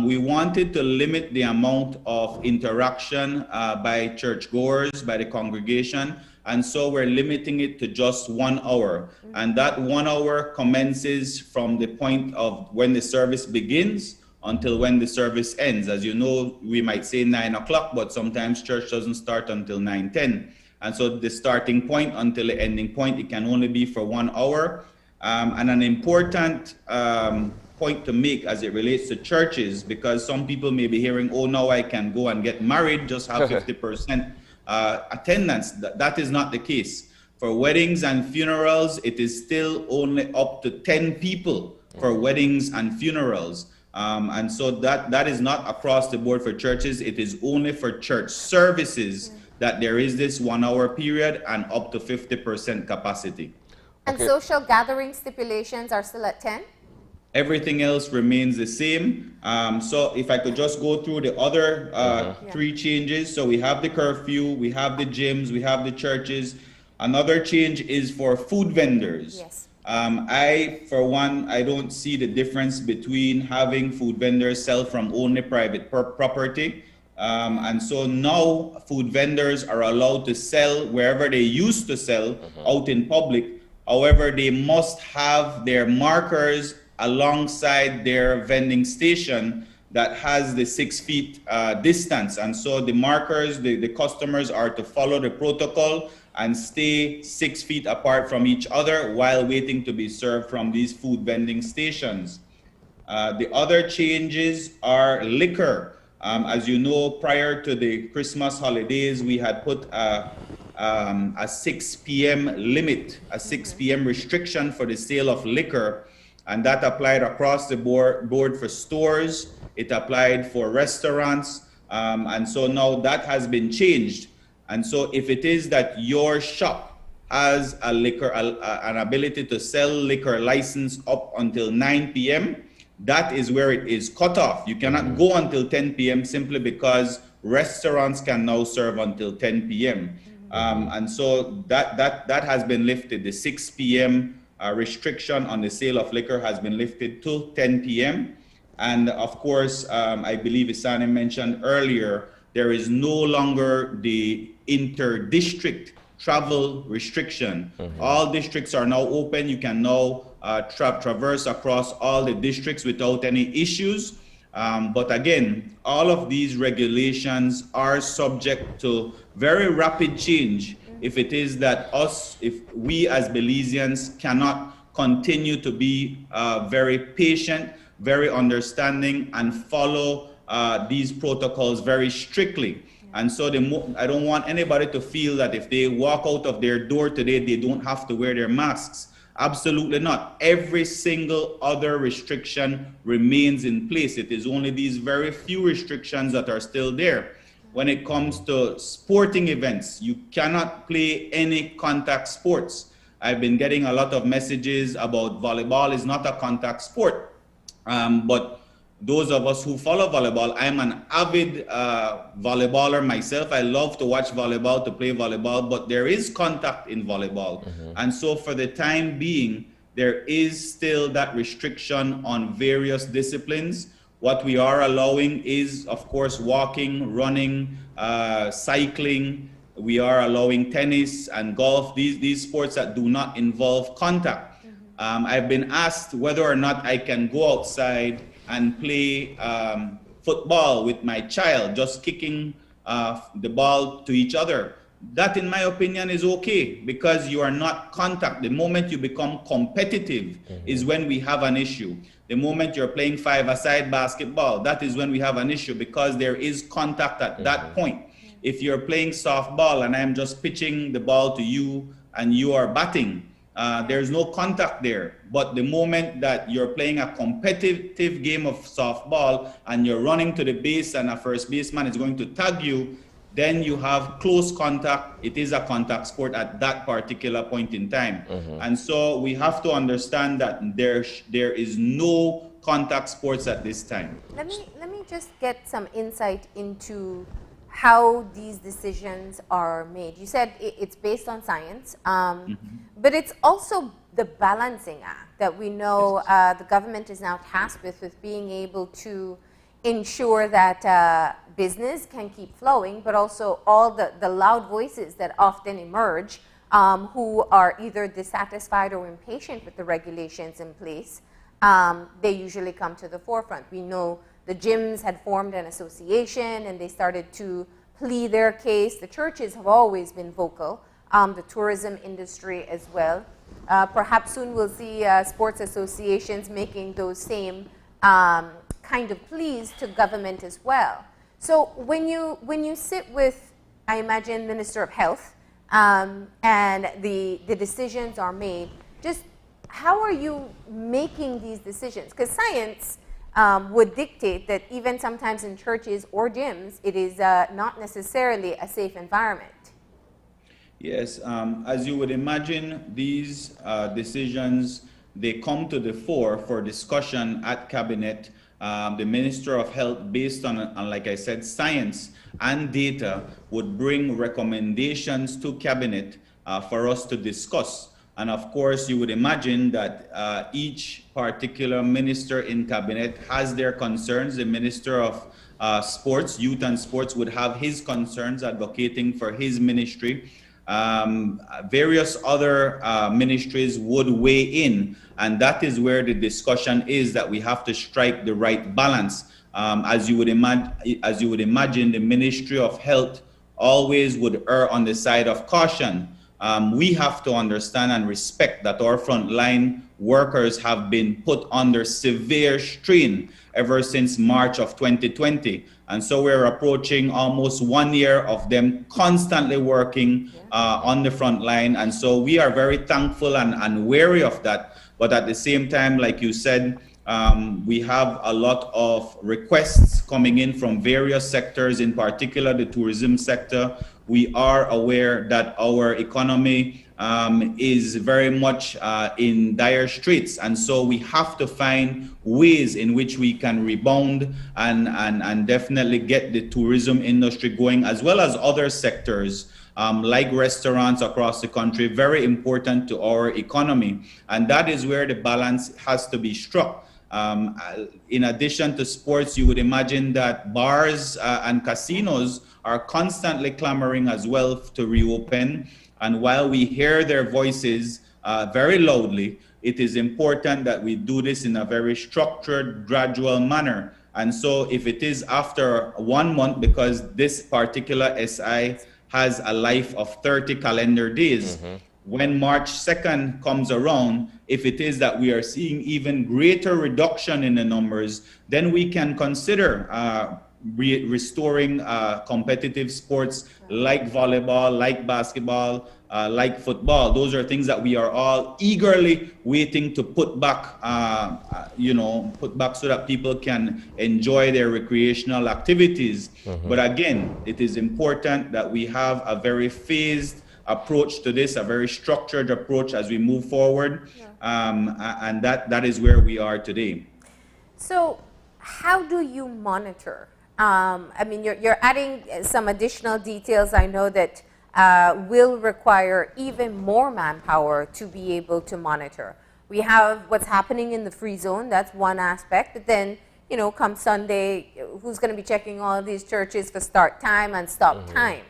We wanted to limit the amount of interaction by churchgoers, by the congregation. And so we're limiting it to just 1 hour. And that 1 hour commences from the point of when the service begins until when the service ends. As you know, we might say 9 o'clock, but sometimes church doesn't start until 9:10. And so the starting point until the ending point, it can only be for 1 hour. And an important point to make as it relates to churches, because some people may be hearing, oh, now I can go and get married, just have 50% attendance. That is not the case. For weddings and funerals, it is still only up to 10 people for weddings and funerals. And so that is not across the board for churches. It is only for church services that there is this 1 hour period and up to 50% capacity. And social gathering stipulations are still at 10? Everything else remains the same. So if I could just go through the other 3 changes. So we have the curfew, we have the gyms, we have the churches. Another change is for food vendors. Yes. For one, I don't see the difference between having food vendors sell from only private property. And so now food vendors are allowed to sell wherever they used to sell out in public. However, they must have their markers alongside their vending station that has the 6 feet distance. And so the markers, the customers are to follow the protocol and stay 6 feet apart from each other while waiting to be served from these food vending stations. The other changes are liquor. As you know, prior to the Christmas holidays, we had put a 6 p.m. limit, a 6 p.m. restriction for the sale of liquor, and that applied across the board for stores. It applied for restaurants, and so now that has been changed. And so if it is that your shop has a liquor, an ability to sell liquor license up until 9 p.m., that is where it is cut off. You cannot go until 10 p.m. simply because restaurants can now serve until 10 p.m. And so that has been lifted. The 6 p.m. Restriction on the sale of liquor has been lifted to 10 p.m. And of course, I believe Isani mentioned earlier, there is no longer the inter-district travel restriction. All districts are now open. You can now traverse across all the districts without any issues. But again, all of these regulations are subject to very rapid change if it is that if we as Belizeans cannot continue to be very patient, very understanding, and follow these protocols very strictly. And so I don't want anybody to feel that if they walk out of their door today, they don't have to wear their masks. Absolutely not. Every single other restriction remains in place. It is only these very few restrictions that are still there. When it comes to sporting events, you cannot play any contact sports. I've been getting a lot of messages about volleyball is not a contact sport. But those of us who follow volleyball, I'm an avid volleyballer myself. I love to watch volleyball, to play volleyball, but there is contact in volleyball. And so for the time being, there is still that restriction on various disciplines. What we are allowing is, of course, walking, running, cycling. We are allowing tennis and golf, these sports that do not involve contact. I've been asked whether or not I can go outside and play football with my child, just kicking the ball to each other. That, in my opinion, is okay because you are not contact. The moment you become competitive is when we have an issue. The moment you're playing five-a-side basketball, that is when we have an issue because there is contact at that point. If you're playing softball and I'm just pitching the ball to you and you are batting, there's no contact there. But the moment that you're playing a competitive game of softball and you're running to the base and a first baseman is going to tag you, then you have close contact. It is a contact sport at that particular point in time. And so we have to understand that there is no contact sports at this time. Let me just get some insight into how these decisions are made. You said it's based on science, but it's also the balancing act that we know the government is now tasked with being able to ensure that business can keep flowing, but also all the loud voices that often emerge who are either dissatisfied or impatient with the regulations in place, they usually come to the forefront. We know the gyms had formed an association and they started to plead their case. The churches have always been vocal, the tourism industry as well. Perhaps soon we'll see sports associations making those same kind of pleas to government as well. So when you sit with I imagine, Minister of Health, and the decisions are made, just how are you making these decisions? Because science would dictate that even sometimes in churches or gyms, it is not necessarily a safe environment. Yes, as you would imagine, these decisions, they come to the fore for discussion at Cabinet. The Minister of Health, based on, like I said, science and data, would bring recommendations to Cabinet for us to discuss. And of course, you would imagine that each particular minister in Cabinet has their concerns. The Minister of Sports, Youth and Sports would have his concerns advocating for his ministry. Various other ministries would weigh in, and that is where the discussion is, that we have to strike the right balance. As you would imagine, the Ministry of Health always would err on the side of caution. We have to understand and respect that our frontline workers have been put under severe strain ever since March of 2020. And so we're approaching almost 1 year of them constantly working on the front line. And so we are very thankful and wary of that. But at the same time, like you said, we have a lot of requests coming in from various sectors, in particular the tourism sector. We are aware that our economy is very much in dire straits, and so we have to find ways in which we can rebound and definitely get the tourism industry going, as well as other sectors like restaurants across the country, very important to our economy. And that is where the balance has to be struck. In addition to sports, you would imagine that bars and casinos are constantly clamoring as well to reopen. And while we hear their voices very loudly, it is important that we do this in a very structured, gradual manner. And so if it is after 1 month, because this particular SI has a life of 30 calendar days, when March 2nd comes around, if it is that we are seeing even greater reduction in the numbers, then we can consider restoring competitive sports like volleyball, like basketball, like football. Those are things that we are all eagerly waiting to put back, so that people can enjoy their recreational activities. But again, it is important that we have a very phased approach to this, a very structured approach as we move forward. And that is where we are today. So how do you monitor? I mean, you're adding some additional details. I know that will require even more manpower to be able to monitor. We have what's happening in the free zone. That's one aspect. But then, come Sunday, who's going to be checking all these churches for start time and stop time?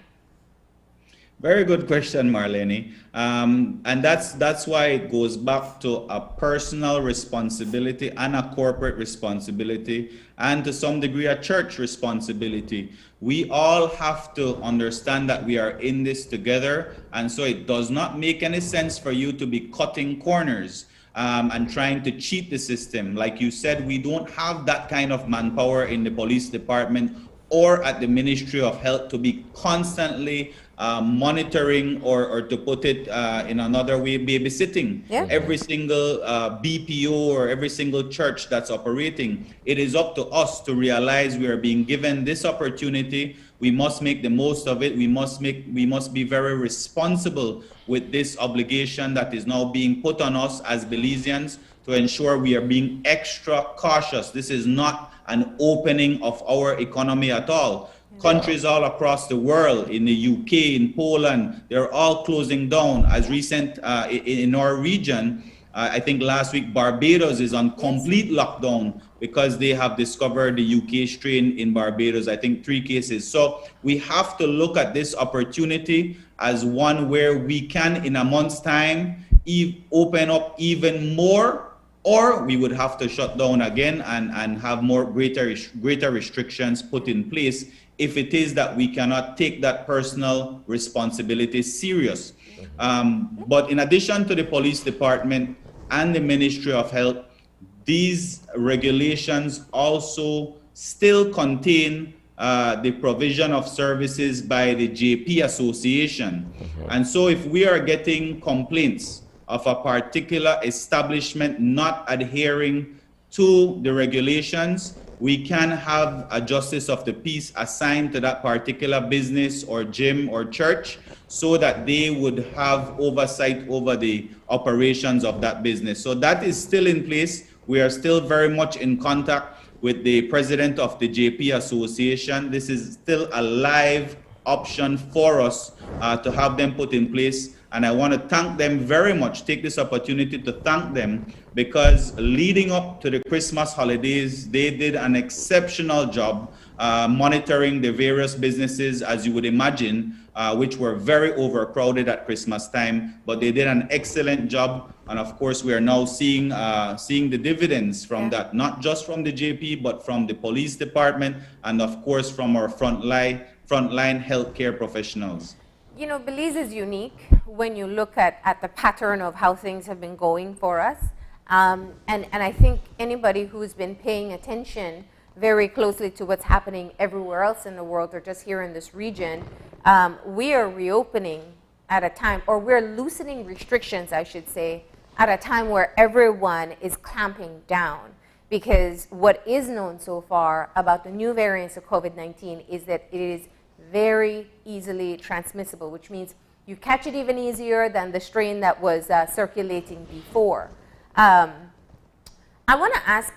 Very good question, Marlene. And that's why it goes back to a personal responsibility and a corporate responsibility, and to some degree a church responsibility. We all have to understand that we are in this together, and so it does not make any sense for you to be cutting corners and trying to cheat the system. Like you said, we don't have that kind of manpower in the police department or at the Ministry of Health to be constantly monitoring, or to put it in another way, babysitting every single BPO or every single church that's operating. It is up to us to realize we are being given this opportunity. We must make the most of it. We must be very responsible with this obligation that is now being put on us as Belizeans, to ensure we are being extra cautious. This is not an opening of our economy at all. Countries all across the world, in the UK, in Poland, they're all closing down. As recent in our region, I think last week, Barbados is on complete lockdown because they have discovered the UK strain in Barbados, I think 3 cases. So we have to look at this opportunity as one where we can, in a month's time, open up even more, or we would have to shut down again and have greater restrictions put in place if it is that we cannot take that personal responsibility serious. But in addition to the police department and the Ministry of Health, these regulations also still contain the provision of services by the JP Association. And so if we are getting complaints of a particular establishment not adhering to the regulations, we can have a justice of the peace assigned to that particular business or gym or church so that they would have oversight over the operations of that business. So that is still in place. We are still very much in contact with the president of the JP Association. This is still a live option for us to have them put in place. And I want to thank them very much, take this opportunity to thank them, because leading up to the Christmas holidays, they did an exceptional job monitoring the various businesses, as you would imagine, which were very overcrowded at Christmas time, but they did an excellent job. And of course, we are now seeing the dividends from that, not just from the JP, but from the police department, and of course, from our frontline healthcare professionals. You know, Belize is unique when you look at the pattern of how things have been going for us. And I think anybody who's been paying attention very closely to what's happening everywhere else in the world, or just here in this region, we are reopening at a time, or we're loosening restrictions, I should say, at a time where everyone is clamping down. Because what is known so far about the new variants of COVID-19 is that it is very easily transmissible, which means you catch it even easier than the strain that was circulating before. I want to ask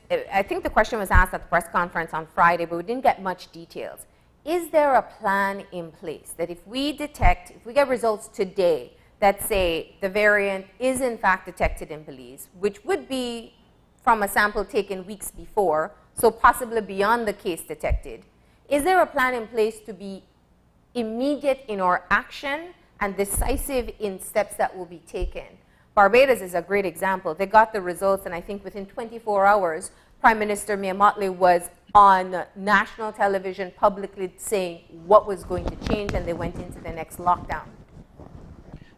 I think the question was asked at the press conference on Friday, but we didn't get much details. Is there a plan in place that if we get results today that say the variant is in fact detected in Belize, which would be from a sample taken weeks before, so possibly beyond the case detected, is there a plan in place to be immediate in our action and decisive in steps that will be taken? Barbados is a great example. They got the results, and I think within 24 hours, Prime Minister Mia Mottley was on national television publicly saying what was going to change, and they went into the next lockdown.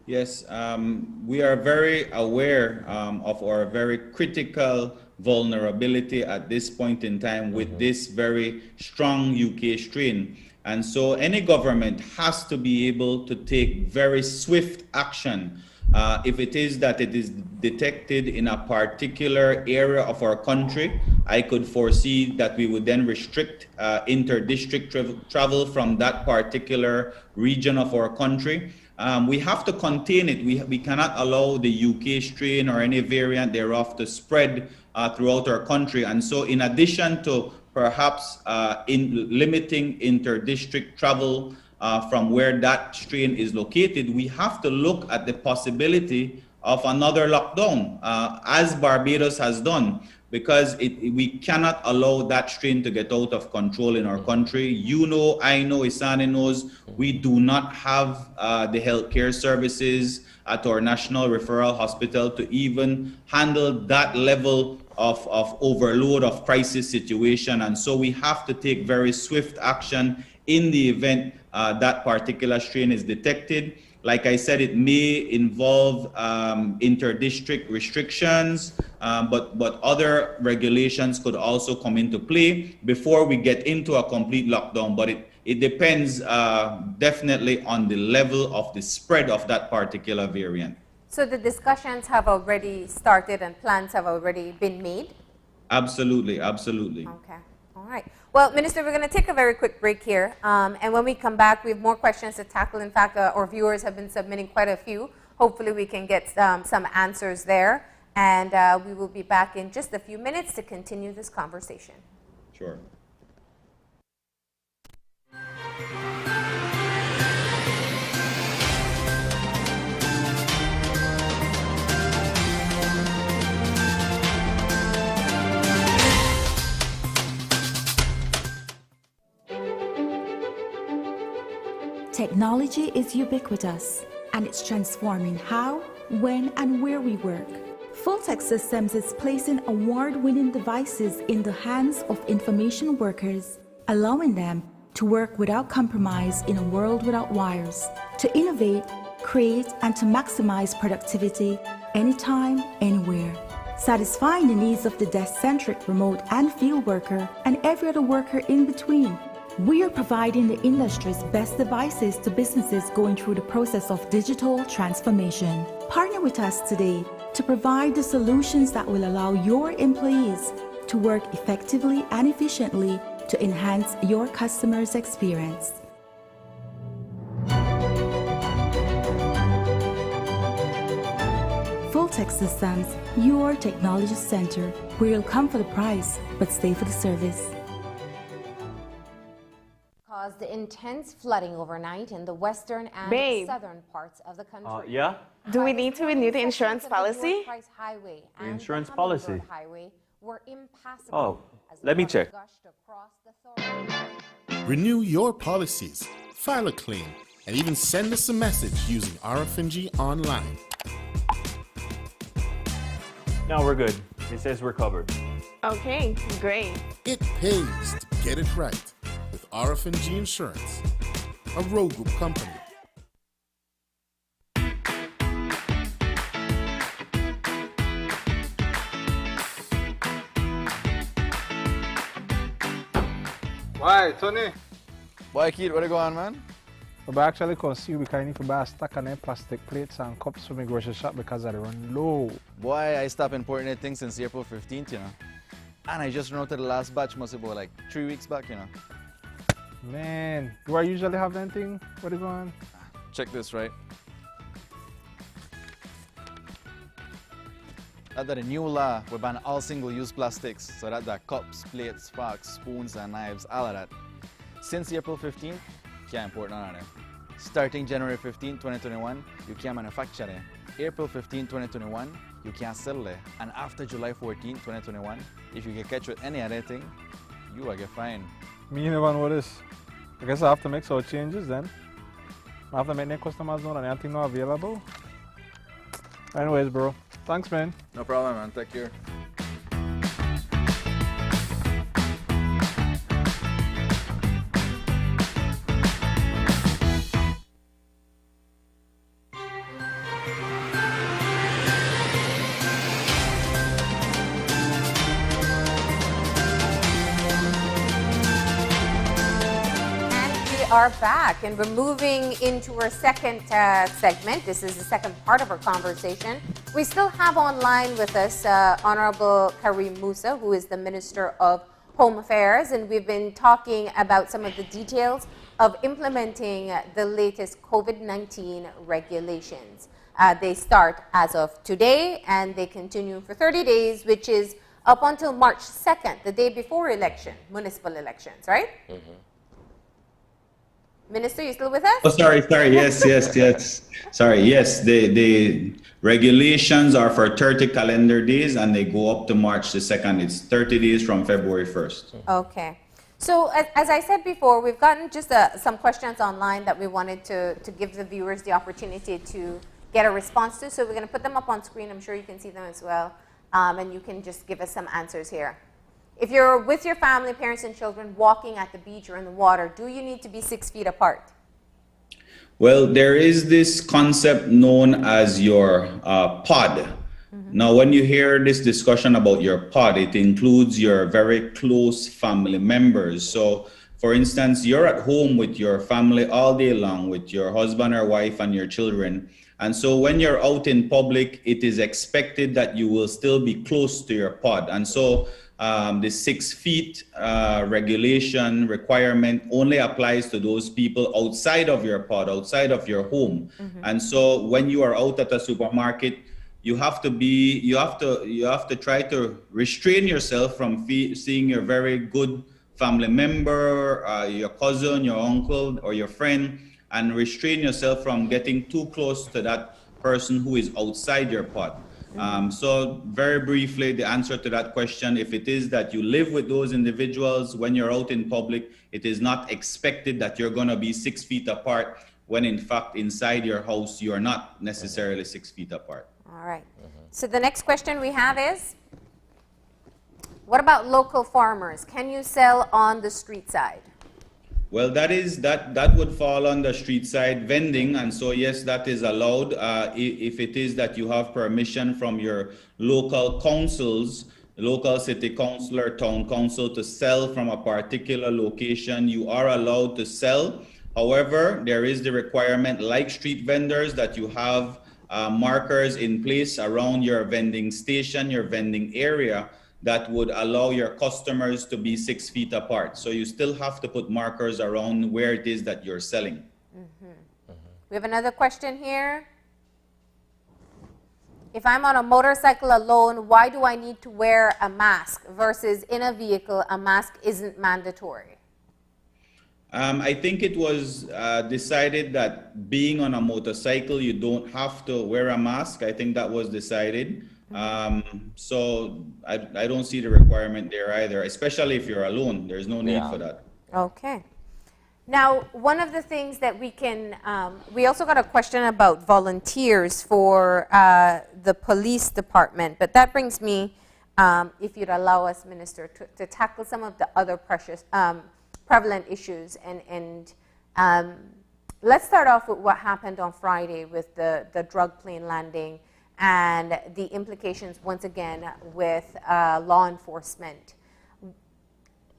Yes, we are very aware of our very critical vulnerability at this point in time with this very strong UK strain. And so any government has to be able to take very swift action if it is that it is detected in a particular area of our country. I could foresee that we would then restrict inter-district travel from that particular region of our country. We have to contain it. We cannot allow the UK strain or any variant thereof to spread throughout our country. And so in addition to perhaps in limiting inter-district travel from where that strain is located, we have to look at the possibility of another lockdown, as Barbados has done, because we cannot allow that strain to get out of control in our country. You know, I know, Isani knows, we do not have the healthcare services at our National Referral Hospital to even handle that level of overload of crisis situation. And so we have to take very swift action in the event that particular strain is detected. Like I said, it may involve inter-district restrictions, but other regulations could also come into play before we get into a complete lockdown. But it depends definitely on the level of the spread of that particular variant. So the discussions have already started and plans have already been made? Absolutely, absolutely. Okay, all right. Well, Minister, we're going to take a very quick break here. And when we come back, we have more questions to tackle. In fact, our viewers have been submitting quite a few. Hopefully, we can get some answers there. And we will be back in just a few minutes to continue this conversation. Sure. Technology is ubiquitous, and it's transforming how, when, and where we work. Fulltech Systems is placing award-winning devices in the hands of information workers, allowing them to work without compromise in a world without wires, to innovate, create, and to maximize productivity anytime, anywhere, satisfying the needs of the desk-centric remote and field worker and every other worker in between. We are providing the industry's best devices to businesses going through the process of digital transformation. Partner with us today to provide the solutions that will allow your employees to work effectively and efficiently to enhance your customers' experience. Full-Tech Systems, your technology center, where you'll come for the price, but stay for the service. Caused intense flooding overnight in the western and southern parts of the country. Yeah? Do we need to renew the insurance policy? The insurance policy? Were impassable. Oh, let me check. Renew your policies, file a claim, and even send us a message using RFNG online. Now we're good. It says we're covered. Okay, great. It pays to get it right with RFNG Insurance, a Road Group company. Why, Tony? Boy, kid, what you going on, man? I actually can see we can need to buy a stack of plastic plates and cups for my grocery shop because I run low. Boy, I stopped importing that thing since April 15th, you know. And I just ran out of the last batch, must have been like 3 weeks back, you know. Man, do I usually have anything? What is going on? Check this, right? Under the new law, we ban all single-use plastics, so that the cups, plates, forks, spoons, and knives, all of that. Since April 15th, you can't import none of them. Starting January 15, 2021, you can't manufacture them. April 15, 2021, you can't sell them. And after July 14, 2021, if you get catch with any other thing, you will get fined. Me never know this. I guess I have to make some changes then. I have to make the customers know that anything not available. Anyways, bro. Thanks, man. No problem, man. Take care. Are back, and we're moving into our second segment. This is the second part of our conversation. We still have online with us Honorable Karim Musa, who is the Minister of Home Affairs, and we've been talking about some of the details of implementing the latest COVID-19 regulations. They start as of today, and they continue for 30 days, which is up until March 2nd, the day before municipal elections, right? Mm-hmm. Minister, you still with us? Oh, sorry. Yes. Sorry. Yes, the regulations are for 30 calendar days and they go up to March the 2nd. It's 30 days from February 1st. Okay. So as I said before, we've gotten just some questions online that we wanted to give the viewers the opportunity to get a response to. So we're going to put them up on screen. I'm sure you can see them as well. And you can just give us some answers here. If you're with your family, parents and children walking at the beach or in the water, do you need to be 6 feet apart? Well, there is this concept known as your pod. Mm-hmm. Now, when you hear this discussion about your pod, it includes your very close family members. So, for instance, you're at home with your family all day long with your husband or wife and your children. And so when you're out in public, it is expected that you will still be close to your pod. And so the 6 feet regulation requirement only applies to those people outside of your pod, outside of your home. Mm-hmm. And so when you are out at a supermarket, you have to try to restrain yourself from seeing your very good family member, your cousin, your uncle, or your friend, and restrain yourself from getting too close to that person who is outside your pod. So very briefly, the answer to that question, if it is that you live with those individuals when you're out in public, it is not expected that you're going to be 6 feet apart when in fact inside your house you are not necessarily 6 feet apart. All right. So the next question we have is, what about local farmers? Can you sell on the street side? Well, that would fall under street side vending, and so yes, that is allowed if it is that you have permission from your local councils local city councilor, town council to sell from a particular location, you are allowed to sell. However, there is the requirement, like street vendors, that you have markers in place around your vending station, your vending area, that would allow your customers to be 6 feet apart. So you still have to put markers around where it is that you're selling. We have another question here. If I'm on a motorcycle alone, why do I need to wear a mask versus in a vehicle, a mask isn't mandatory? I think it was decided that being on a motorcycle, you don't have to wear a mask. I think that was decided. So I don't see the requirement there either, especially if you're alone. There's no need for that. Okay. Now, one of the things that we can, we also got a question about volunteers for the police department, but that brings me, if you'd allow us, Minister, to tackle some of the other prevalent issues. And let's start off with what happened on Friday with the drug plane landing and the implications, once again, with law enforcement.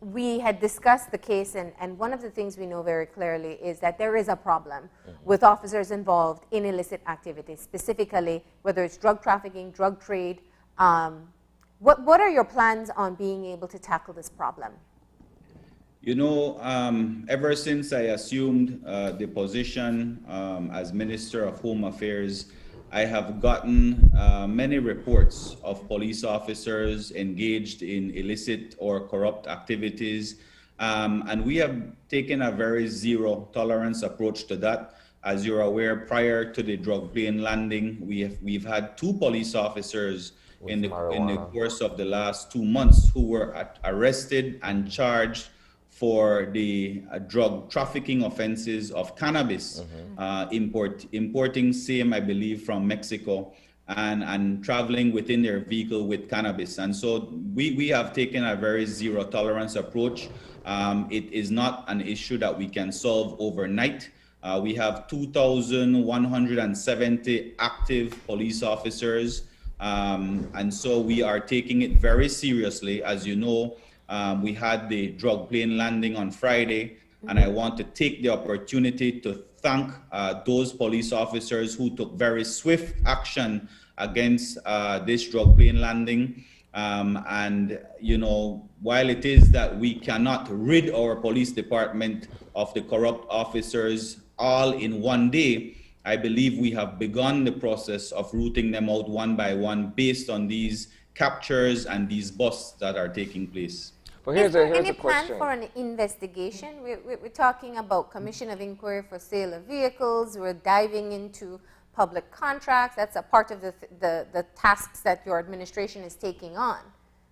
We had discussed the case, and one of the things we know very clearly is that there is a problem with officers involved in illicit activities, specifically whether it's drug trafficking, drug trade. What are your plans on being able to tackle this problem? You know, ever since I assumed the position as Minister of Home Affairs, I have gotten many reports of police officers engaged in illicit or corrupt activities, and we have taken a very zero tolerance approach to that. As you're aware, prior to the drug plane landing, we've had 2 police officers in the course of the last 2 months who were arrested and charged for the drug trafficking offenses of cannabis, importing same, I believe, from Mexico, and traveling within their vehicle with cannabis. And so we have taken a very zero tolerance approach. It is not an issue that we can solve overnight. We have 2,170 active police officers. And so we are taking it very seriously. As you know, we had the drug plane landing on Friday, and I want to take the opportunity to thank those police officers who took very swift action against this drug plane landing. And, you know, while it is that we cannot rid our police department of the corrupt officers all in one day, I believe we have begun the process of rooting them out one by one based on these captures and these busts that are taking place. But here's any a question. plan for an investigation? We're talking about commission of inquiry for sale of vehicles. We're diving into public contracts. That's a part of the tasks that your administration is taking on.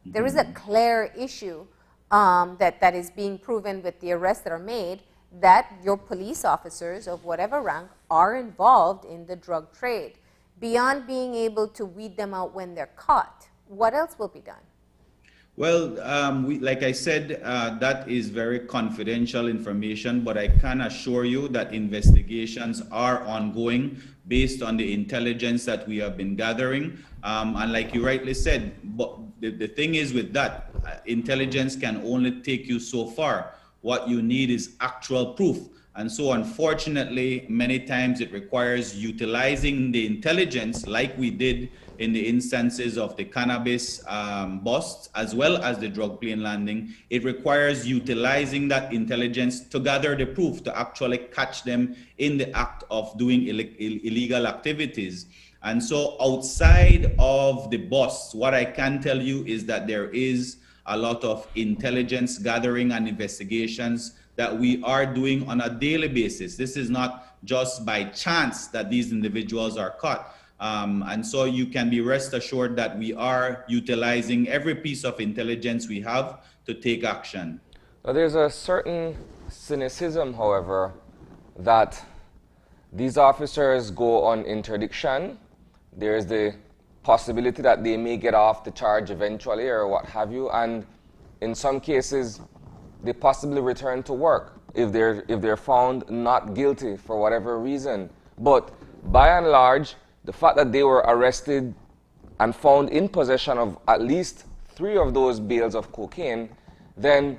There is a clear issue that is being proven with the arrests that are made, that your police officers of whatever rank are involved in the drug trade. Beyond being able to weed them out when they're caught, what else will be done? Well, like I said, that is very confidential information, but I can assure you that investigations are ongoing based on the intelligence that we have been gathering. And like you rightly said, but the thing is with that, intelligence can only take you so far. What you need is actual proof. And so unfortunately, many times it requires utilizing the intelligence like we did in the instances of the cannabis busts, as well as the drug plane landing. It requires utilizing that intelligence to gather the proof to actually catch them in the act of doing illegal activities. And so outside of the busts, what I can tell you is that there is a lot of intelligence gathering and investigations that we are doing on a daily basis. This is not just by chance that these individuals are caught. And so you can be rest assured that we are utilizing every piece of intelligence we have to take action. Now, there's a certain cynicism, however, that these officers go on interdiction. There's the possibility that they may get off the charge eventually or what have you, and in some cases they possibly return to work if they're found not guilty for whatever reason. But by and large, the fact that they were arrested and found in possession of at least 3 of those bales of cocaine, then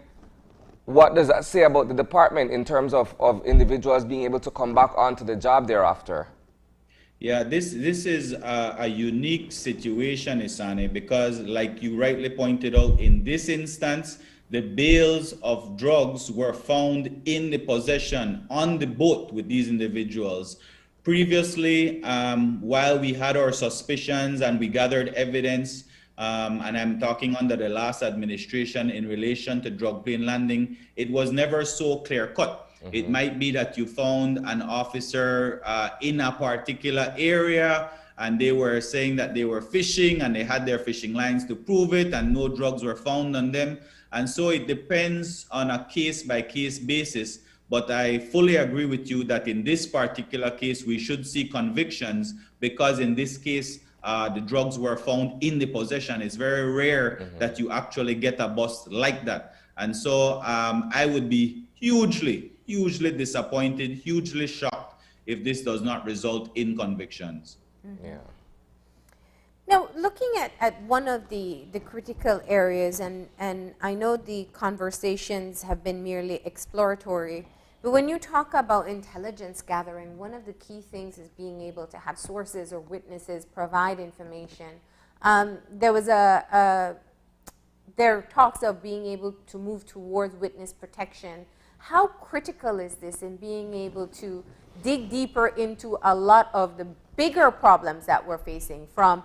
what does that say about the department in terms of individuals being able to come back onto the job thereafter? Yeah, this is a unique situation, Isani, because like you rightly pointed out, in this instance, the bales of drugs were found in the possession on the boat with these individuals. Previously, while we had our suspicions and we gathered evidence, and I'm talking under the last administration in relation to drug plane landing, it was never so clear cut. It might be that you found an officer in a particular area and they were saying that they were fishing and they had their fishing lines to prove it and no drugs were found on them. And so it depends on a case-by-case basis. But I fully agree with you that in this particular case, we should see convictions because in this case, the drugs were found in the possession. It's very rare that you actually get a bust like that. And so I would be hugely disappointed, hugely shocked if this does not result in convictions. Yeah. Now, looking at one of the critical areas, and I know the conversations have been merely exploratory, but when you talk about intelligence gathering, one of the key things is being able to have sources or witnesses provide information. There are talks of being able to move towards witness protection. How critical is this in being able to dig deeper into a lot of the bigger problems that we're facing, from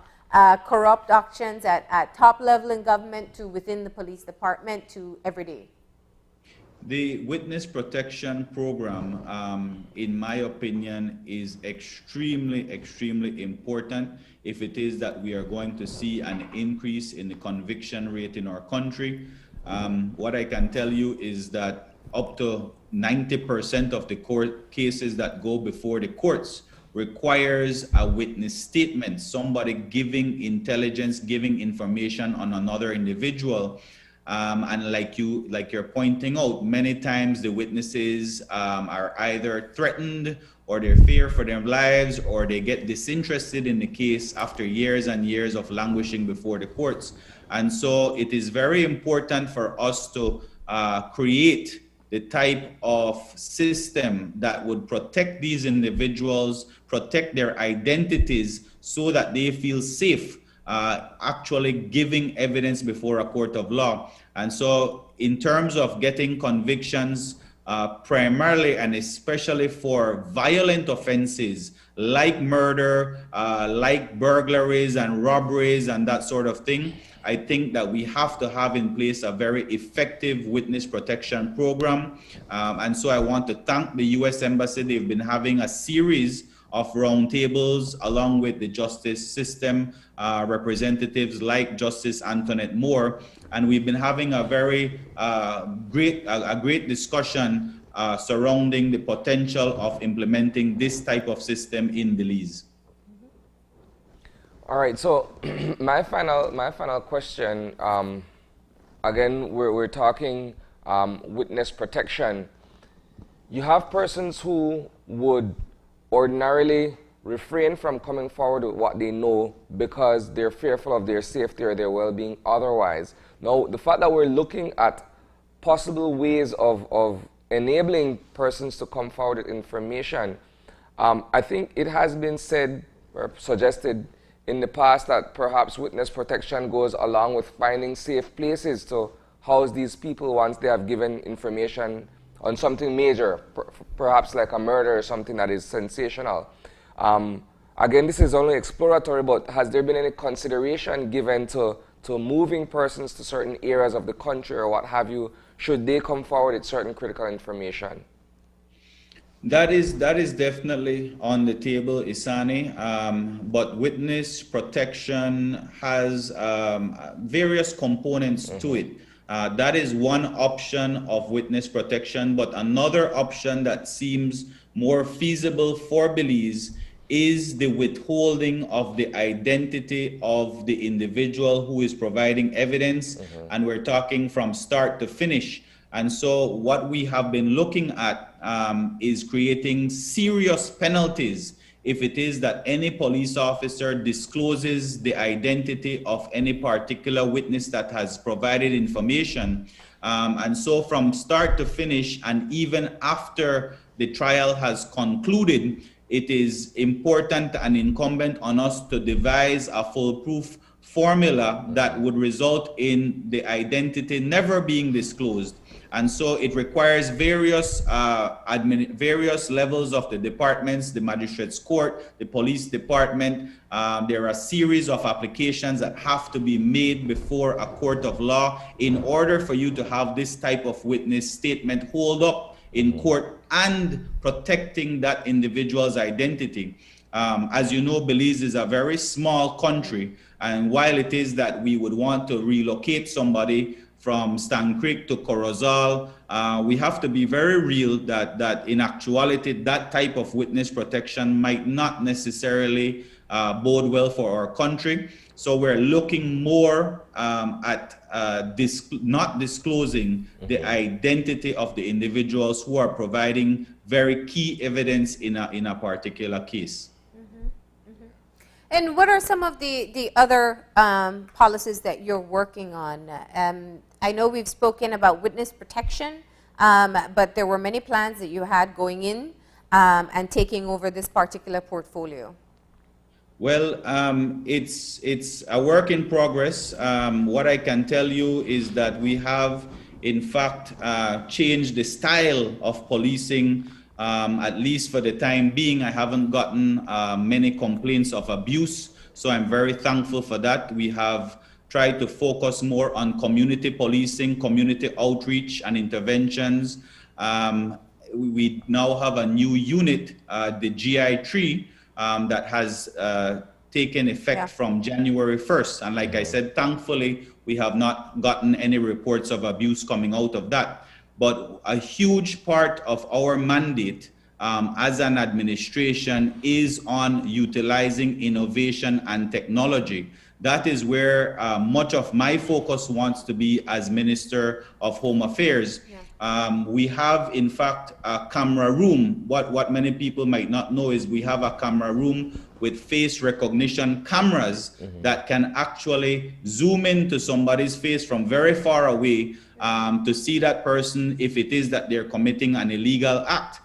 corrupt actions at top level in government to within the police department to everyday? The witness protection program, in my opinion, is extremely important if it is that we are going to see an increase in the conviction rate in our country. What I can tell you is that up to 90% of the court cases that go before the courts requires a witness statement, somebody giving intelligence, giving information on another individual. And like you're pointing out, many times the witnesses are either threatened or they fear for their lives or they get disinterested in the case after years and years of languishing before the courts. And so it is very important for us to create the type of system that would protect these individuals, protect their identities so that they feel safe actually giving evidence before a court of law. And so in terms of getting convictions, primarily and especially for violent offenses like murder, like burglaries and robberies and that sort of thing, I think that we have to have in place a very effective witness protection program. And so I want to thank the U.S. Embassy. They've been having a series of roundtables along with the justice system representatives like Justice Antoinette Moore. And we've been having a very great discussion surrounding the potential of implementing this type of system in Belize. All right, so my final question, again, we're talking witness protection. You have persons who would ordinarily refrain from coming forward with what they know because they're fearful of their safety or their well-being otherwise. Now, the fact that we're looking at possible ways of enabling persons to come forward with information, I think it has been said or suggested in the past that perhaps witness protection goes along with finding safe places to house these people once they have given information on something major, perhaps like a murder or something that is sensational. Again, this is only exploratory, but has there been any consideration given to moving persons to certain areas of the country or what have you, should they come forward with certain critical information? That is definitely on the table, Isani, but witness protection has various components to it. That is one option of witness protection, but another option that seems more feasible for Belize is the withholding of the identity of the individual who is providing evidence, and we're talking from start to finish. And so what we have been looking at is creating serious penalties if it is that any police officer discloses the identity of any particular witness that has provided information. And so from start to finish, and even after the trial has concluded, it is important and incumbent on us to devise a foolproof formula that would result in the identity never being disclosed. And so it requires various levels of the departments, the magistrates court, the police department. There are a series of applications that have to be made before a court of law in order for you to have this type of witness statement hold up in court and protecting that individual's identity. As you know, Belize is a very small country, and while it is that we would want to relocate somebody from Stan Creek to Corozal, we have to be very real that in actuality, that type of witness protection might not necessarily bode well for our country. So we're looking more at not disclosing the identity of the individuals who are providing very key evidence in a particular case. And what are some of the other policies that you're working on? I know we've spoken about witness protection, but there were many plans that you had going in and taking over this particular portfolio. Well, it's a work in progress. What I can tell you is that we have, in fact, changed the style of policing. At least for the time being, I haven't gotten many complaints of abuse, so I'm very thankful for that. We have tried to focus more on community policing, community outreach and interventions. We now have a new unit, the GI3, that has taken effect from January 1st. And like I said, thankfully, we have not gotten any reports of abuse coming out of that. But a huge part of our mandate as an administration is on utilizing innovation and technology. That is where much of my focus wants to be as Minister of Home Affairs. We have, in fact, a camera room. What many people might not know is we have a camera room with face recognition cameras that can actually zoom into somebody's face from very far away to see that person if it is that they're committing an illegal act.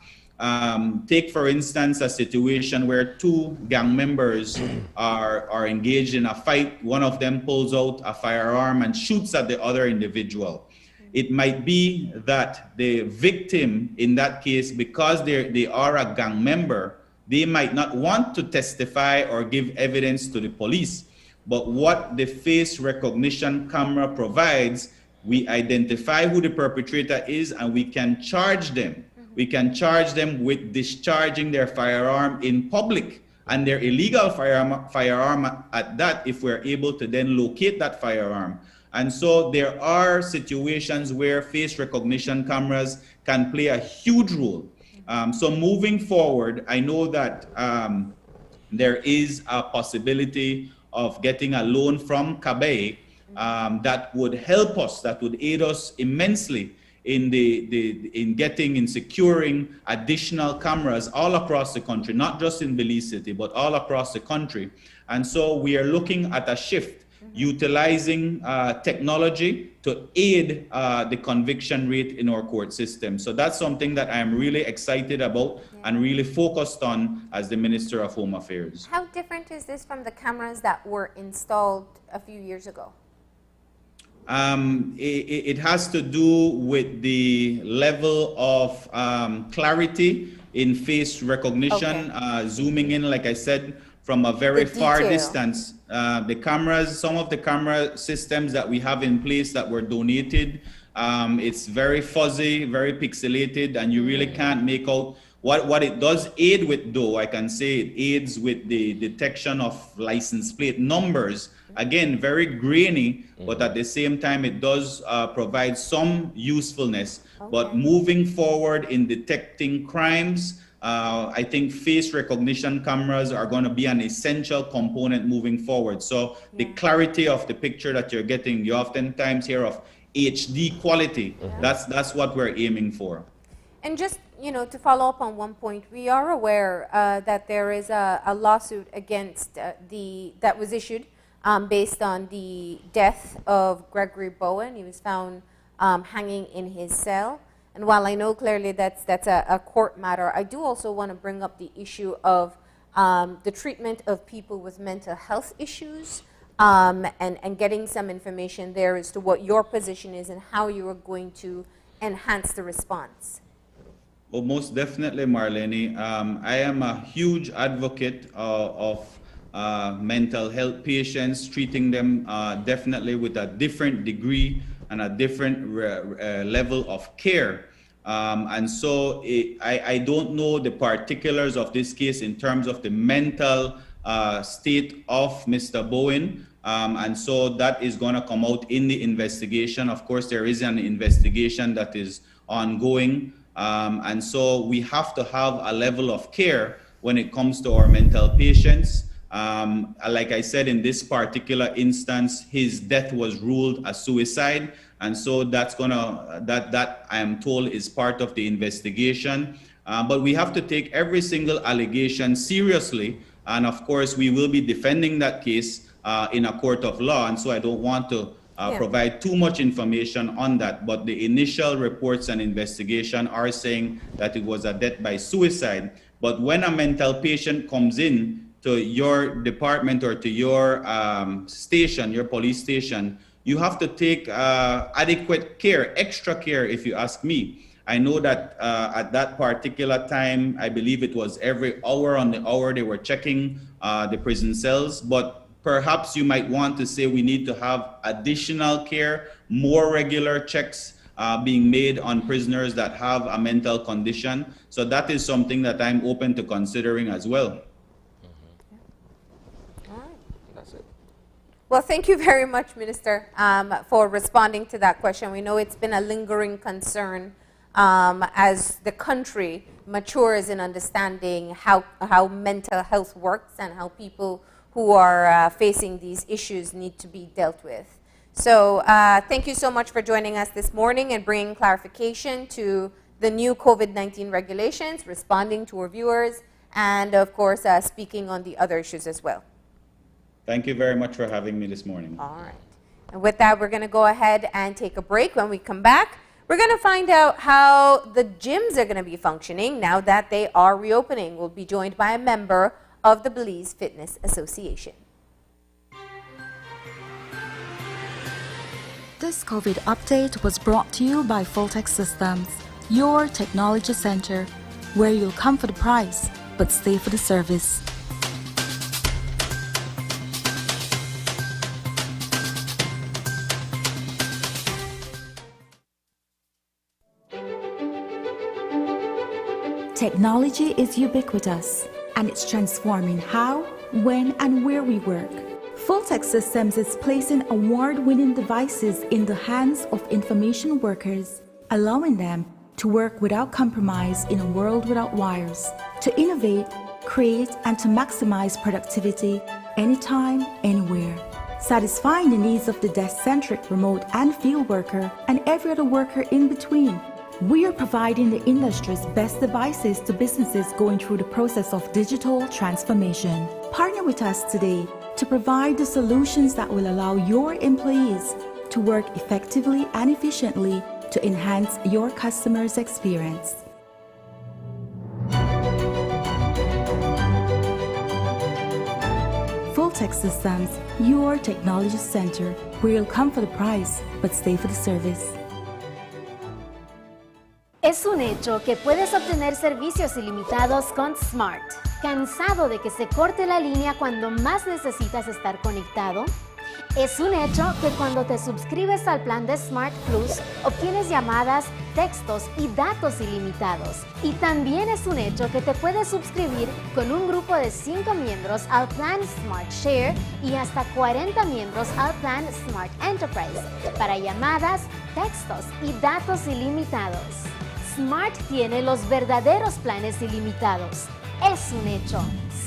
Take, for instance, a situation where two gang members are engaged in a fight. One of them pulls out a firearm and shoots at the other individual. It might be that the victim in that case, because they are a gang member, they might not want to testify or give evidence to the police. But what the face recognition camera provides, we identify who the perpetrator is and we can charge them. We can charge them with discharging their firearm in public, and their illegal firearm at that, if we're able to then locate that firearm. And so there are situations where face recognition cameras can play a huge role. So moving forward, I know that there is a possibility of getting a loan from CABE that would help us, that would aid us immensely in securing additional cameras all across the country, not just in Belize City, but all across the country. And so we are looking at a shift, utilizing technology to aid the conviction rate in our court system. So that's something that I'm really excited about and really focused on as the Minister of Home Affairs. How different is this from the cameras that were installed a few years ago? It has to do with the level of clarity in face recognition, zooming in, like I said, from a very far distance. The cameras, some of the camera systems that we have in place that were donated, it's very fuzzy, very pixelated, and you really can't make out what it does aid with, though. I can say it aids with the detection of license plate numbers. Again, very grainy, but at the same time, it does provide some usefulness. But moving forward in detecting crimes, I think face recognition cameras are going to be an essential component moving forward. So the clarity of the picture that you're getting, you oftentimes hear of HD quality. That's what we're aiming for. And just to follow up on one point, we are aware that there is a lawsuit against that was issued based on the death of Gregory Bowen. He was found hanging in his cell. And while I know clearly that's a court matter, I do also want to bring up the issue of the treatment of people with mental health issues and getting some information there as to what your position is and how you are going to enhance the response. Well, most definitely, Marlene. I am a huge advocate of mental health patients, treating them definitely with a different degree and a different level of care. And so I don't know the particulars of this case in terms of the mental state of Mr. Bowen. And so that is going to come out in the investigation. Of course, there is an investigation that is ongoing. And so we have to have a level of care when it comes to our mental patients. Like I said, in this particular instance, his death was ruled a suicide. And so that's that I am told is part of the investigation. But we have to take every single allegation seriously. And of course, we will be defending that case in a court of law. And so I don't want to provide too much information on that. But the initial reports and investigation are saying that it was a death by suicide. But when a mental patient comes in to your department or to your station, your police station, you have to take adequate care, extra care, if you ask me. I know that at that particular time, I believe it was every hour on the hour they were checking the prison cells, but perhaps you might want to say we need to have additional care, more regular checks being made on prisoners that have a mental condition. So that is something that I'm open to considering as well. Well, thank you very much, Minister, for responding to that question. We know it's been a lingering concern as the country matures in understanding how mental health works and how people who are facing these issues need to be dealt with. So thank you so much for joining us this morning and bringing clarification to the new COVID-19 regulations, responding to our viewers, and of course, speaking on the other issues as well. Thank you very much for having me this morning. All right. And with that, we're going to go ahead and take a break. When we come back, we're going to find out how the gyms are going to be functioning now that they are reopening. We'll be joined by a member of the Belize Fitness Association. This COVID update was brought to you by Fulltech Systems, your technology center, where you'll come for the price, but stay for the service. Technology is ubiquitous, and it's transforming how, when, and where we work. Fulltech Systems is placing award-winning devices in the hands of information workers, allowing them to work without compromise in a world without wires, to innovate, create, and to maximize productivity anytime, anywhere, satisfying the needs of the desk-centric remote and field worker and every other worker in between. We are providing the industry's best devices to businesses going through the process of digital transformation. Partner with us today to provide the solutions that will allow your employees to work effectively and efficiently to enhance your customers' experience. Fulltech Systems, your technology center, where you'll come for the price, but stay for the service. Es un hecho que puedes obtener servicios ilimitados con Smart. ¿Cansado de que se corte la línea cuando más necesitas estar conectado? Es un hecho que cuando te suscribes al plan de Smart Plus, obtienes llamadas, textos y datos ilimitados. Y también es un hecho que te puedes suscribir con un grupo de 5 miembros al plan Smart Share y hasta 40 miembros al plan Smart Enterprise para llamadas, textos y datos ilimitados. Smart tiene los verdaderos planes ilimitados. Es un hecho.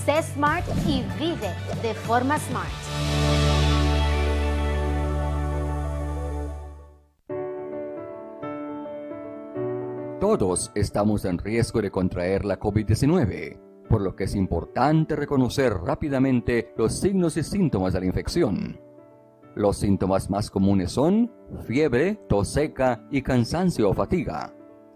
Sé Smart y vive de forma Smart. Todos estamos en riesgo de contraer la COVID-19, por lo que es importante reconocer rápidamente los signos y síntomas de la infección. Los síntomas más comunes son fiebre, tos seca y cansancio o fatiga.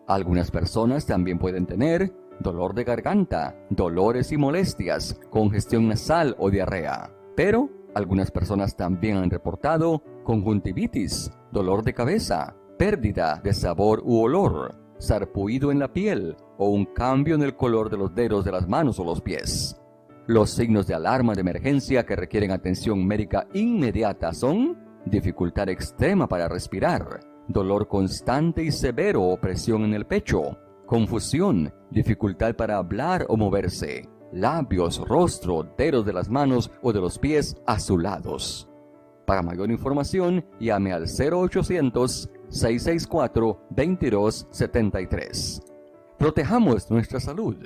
Algunas personas también pueden tener dolor de garganta, dolores y molestias, congestión nasal o diarrea. Pero algunas personas también han reportado conjuntivitis, dolor de cabeza, pérdida de sabor u olor, sarpullido en la piel o un cambio en el color de los dedos de las manos o los pies. Los signos de alarma de emergencia que requieren atención médica inmediata son dificultad extrema para respirar, dolor constante y severo o presión en el pecho, confusión, dificultad para hablar o moverse, labios, rostro, dedos de las manos o de los pies azulados. Para mayor información, llame al 0800-664-2273. Protejamos nuestra salud.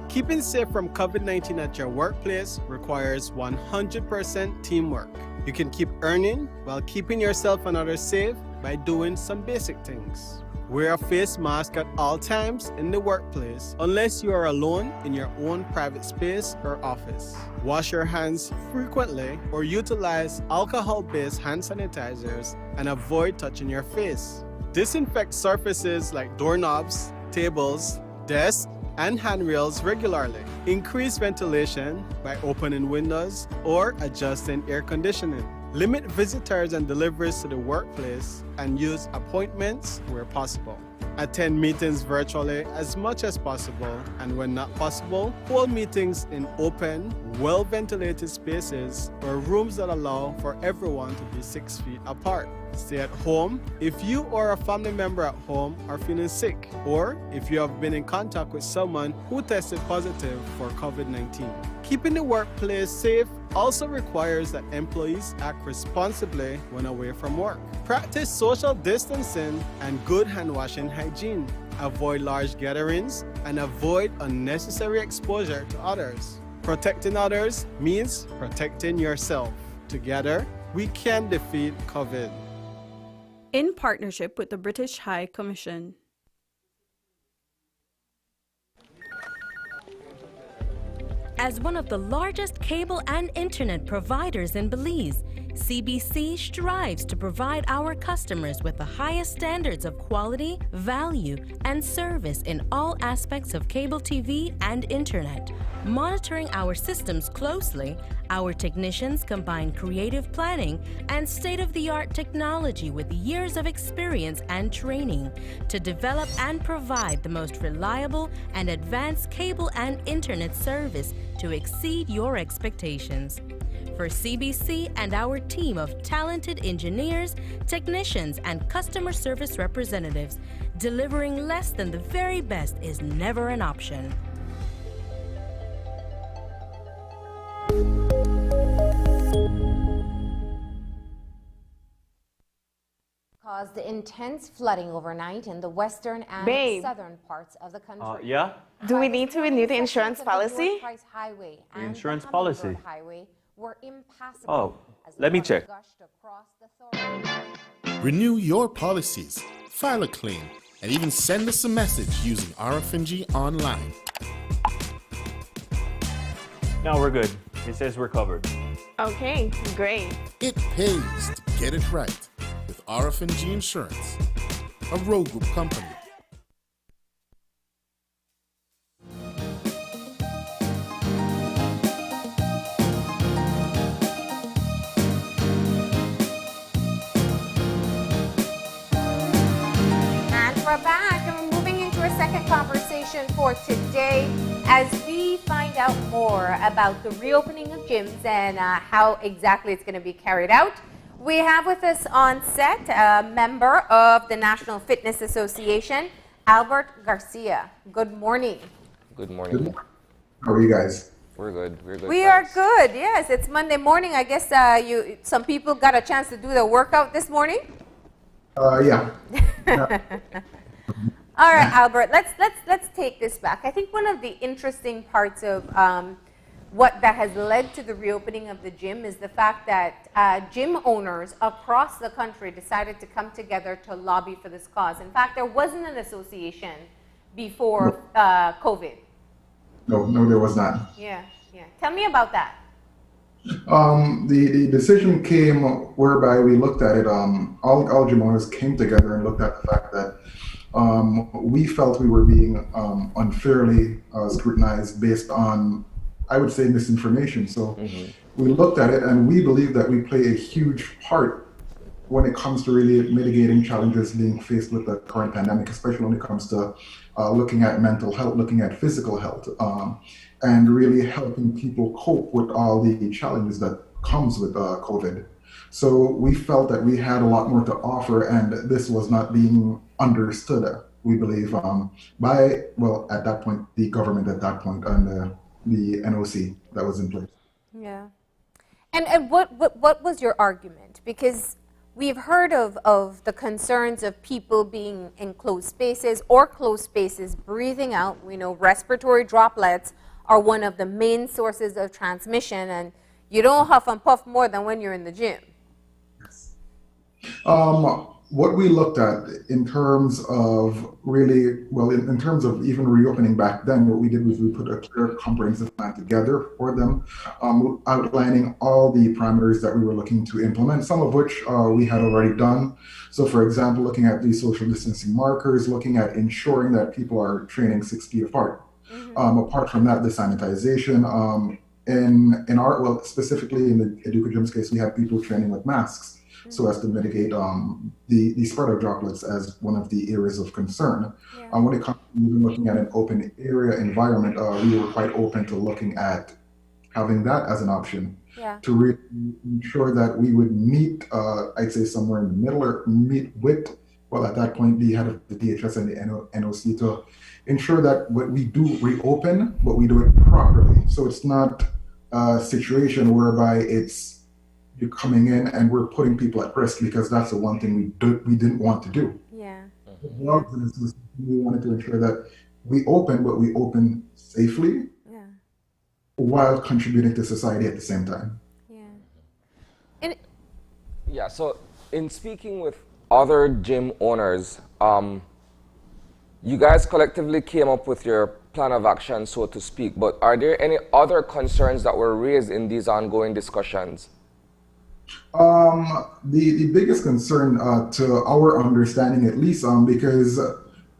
Keeping safe from COVID-19 at your workplace requires 100% teamwork. You can keep earning while keeping yourself and others safe by doing some basic things. Wear a face mask at all times in the workplace unless you are alone in your own private space or office. Wash your hands frequently or utilize alcohol-based hand sanitizers and avoid touching your face. Disinfect surfaces like doorknobs, tables, desks, and handrails regularly. Increase ventilation by opening windows or adjusting air conditioning. Limit visitors and deliveries to the workplace and use appointments where possible. Attend meetings virtually as much as possible, and when not possible, hold meetings in open, well-ventilated spaces or rooms that allow for everyone to be 6 feet apart. Stay at home if you or a family member at home are feeling sick, or if you have been in contact with someone who tested positive for COVID-19. Keeping the workplace safe also requires that employees act responsibly when away from work. Practice social distancing and good hand-washing hygiene. Avoid large gatherings and avoid unnecessary exposure to others. Protecting others means protecting yourself. Together, we can defeat COVID. In partnership with the British High Commission. As one of the largest cable and internet providers in Belize, CBC strives to provide our customers with the highest standards of quality, value, and service in all aspects of cable TV and internet. Monitoring our systems closely, our technicians combine creative planning and state-of-the-art technology with years of experience and training to develop and provide the most reliable and advanced cable and internet service to exceed your expectations. For CBC and our team of talented engineers, technicians, and customer service representatives, delivering less than the very best is never an option. Caused intense flooding overnight in the western and southern parts of the country. Yeah? Do we need to renew the insurance policy? The insurance policy? Were impassable. Oh, let me check. Renew your policies, file a claim, and even send us a message using RFNG online. No, we're good. It says we're covered. Okay, great. It pays to get it right with RFNG Insurance, a Road Group company. We're back and we're moving into our second conversation for today as we find out more about the reopening of gyms and how exactly it's going to be carried out. We have with us on set a member of the National Fitness Association, Albert Garcia. Good morning. Good morning. How are you guys? We're good. We're good. We are good. Yes, it's Monday morning. I guess some people got a chance to do the workout this morning. Yeah. All right, Albert. Let's take this back. I think one of the interesting parts of what that has led to the reopening of the gym is the fact that gym owners across the country decided to come together to lobby for this cause. In fact, there wasn't an association before COVID. No, there was not. Yeah. Tell me about that. The decision came whereby we looked at it. All gym owners came together and looked at the fact that we felt we were being unfairly scrutinized based on, I would say, misinformation. So we looked at it and we believe that we play a huge part when it comes to really mitigating challenges being faced with the current pandemic, especially when it comes to looking at mental health, looking at physical health, and really helping people cope with all the challenges that comes with COVID. So we felt that we had a lot more to offer, and this was not being understood, we believe, by, well, at that point, the government at that point, and the NOC that was in place. Yeah. And what was your argument? Because we've heard of the concerns of people being in closed spaces or closed spaces breathing out. We know respiratory droplets are one of the main sources of transmission, and you don't huff and puff more than when you're in the gym. What we looked at in terms of really, well, in terms of even reopening back then, what we did was we put a clear comprehensive plan together for them, outlining all the parameters that we were looking to implement, some of which we had already done. So for example, looking at the social distancing markers, looking at ensuring that people are training 6 feet apart. Apart from that, the sanitization, in our, well, specifically in the Educa Gym's case, we had people training with masks so as to mitigate the spread of droplets as one of the areas of concern. When it comes to even looking at an open area environment, we were quite open to looking at having that as an option to really ensure that we would meet, I'd say somewhere in the middle, or meet with, well, at that point, the head of the DHS and the NOC to ensure that what we do reopen, but we do it properly. So it's not a situation whereby it's you're coming in and we're putting people at risk, because that's the one thing we didn't want to do. Yeah. We wanted to ensure that we open, but we open safely while contributing to society at the same time. Yeah, so in speaking with other gym owners, you guys collectively came up with your plan of action, so to speak, but are there any other concerns that were raised in these ongoing discussions? The biggest concern, to our understanding at least, because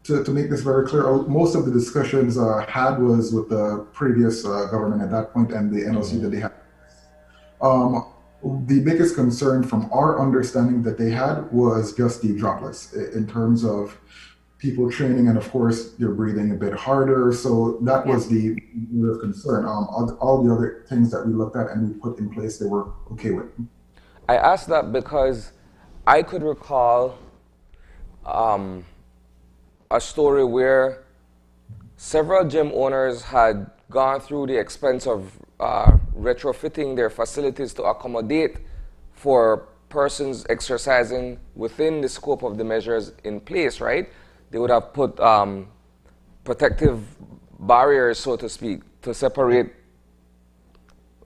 to make this very clear, most of the discussions had was with the previous government at that point and the NOC that they had. The biggest concern from our understanding that they had was just the droplets in terms of people training, and of course they're breathing a bit harder. So that was the real concern. All the other things that we looked at and we put in place, they were okay with. I asked that because I could recall a story where several gym owners had gone through the expense of retrofitting their facilities to accommodate for persons exercising within the scope of the measures in place, right? They would have put protective barriers, so to speak, to separate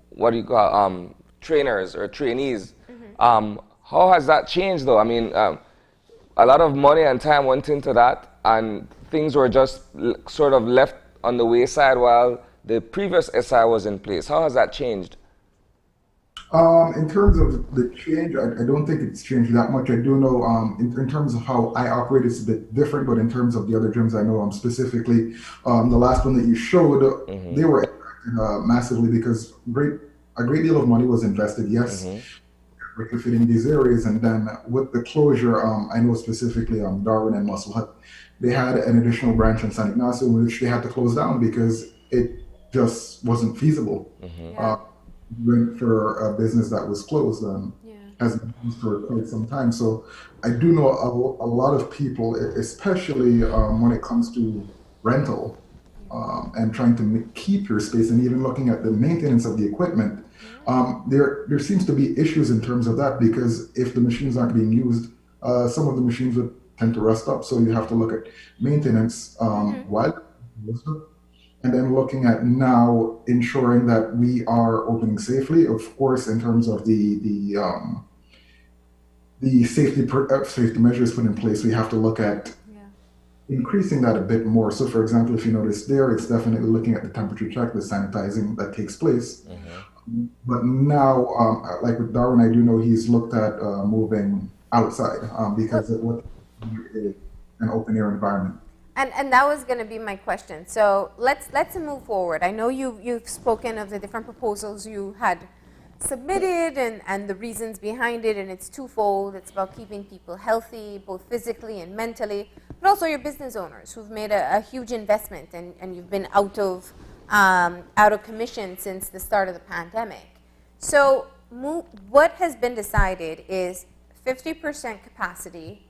what do you call trainers or trainees. How has that changed, though? I mean, a lot of money and time went into that, and things were just sort of left on the wayside while the previous SI was in place. How has that changed? In terms of the change, I don't think it's changed that much. I do know in terms of how I operate, it's a bit different, but in terms of the other gyms I know, specifically the last one that you showed, they were impacted massively because a great deal of money was invested, yes, retrofitting these areas, and then with the closure, I know specifically Darwin and Muscle Hut, they had an additional branch in San Ignacio which they had to close down because it just wasn't feasible. Went for a business that was closed and has been closed for quite some time. So I do know a lot of people, especially when it comes to rental and trying to keep your space, and even looking at the maintenance of the equipment, there seems to be issues in terms of that, because if the machines aren't being used, some of the machines would tend to rust up. So you have to look at maintenance while and then looking at now ensuring that we are opening safely. Of course, in terms of the safety measures put in place, we have to look at increasing that a bit more. So, for example, if you notice there, it's definitely looking at the temperature check, the sanitizing that takes place. But now, like with Darwin, I do know he's looked at moving outside because it was an open air environment. And that was going to be my question. So let's move forward. I know you've spoken of the different proposals you had submitted and the reasons behind it, and it's twofold. It's about keeping people healthy, both physically and mentally, but also your business owners who've made a huge investment and you've been out of commission since the start of the pandemic. So what has been decided is 50% capacity.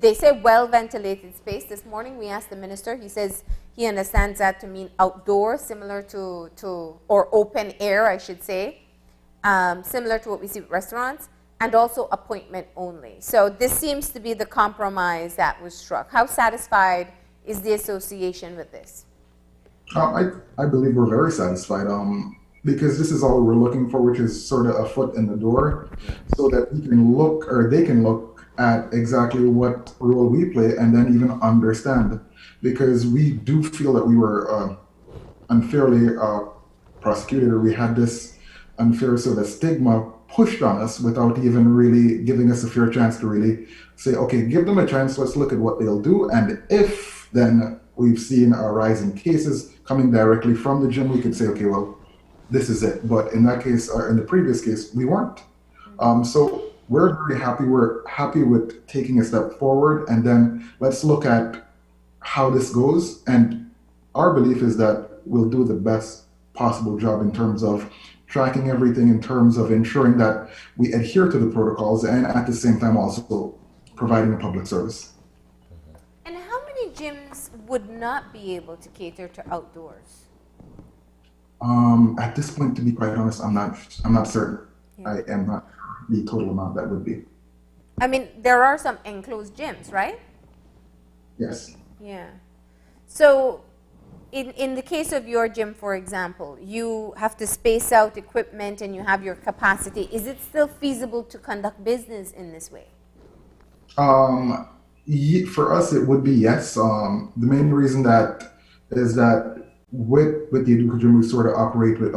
They say well-ventilated space. This morning we asked the minister. He says he understands that to mean outdoor, similar to or open air, I should say, similar to what we see with restaurants, and also appointment only. So this seems to be the compromise that was struck. How satisfied is the association with this? I believe we're very satisfied because this is all we're looking for, which is sort of a foot in the door, so that we can look, or they can look at exactly what role we play and then even understand, because we do feel that we were unfairly prosecuted, or we had this unfair sort of stigma pushed on us without even really giving us a fair chance to really say, okay, give them a chance, let's look at what they'll do, and if then we've seen a rise in cases coming directly from the gym, we could say, okay, well, this is it. But in that case, or in the previous case, we weren't. So we're very happy. We're happy with taking a step forward, and then let's look at how this goes. And our belief is that we'll do the best possible job in terms of tracking everything, in terms of ensuring that we adhere to the protocols, and at the same time also providing a public service. And how many gyms would not be able to cater to outdoors? At this point, to be quite honest, I'm not certain. Yeah. I am not sure the total amount that would be. I mean, there are some enclosed gyms, right? Yes. Yeah. So in the case of your gym, for example, you have to space out equipment and you have your capacity. Is it still feasible to conduct business in this way? For us, it would be yes. The main reason that is that with the Educa Gym, we sort of operate with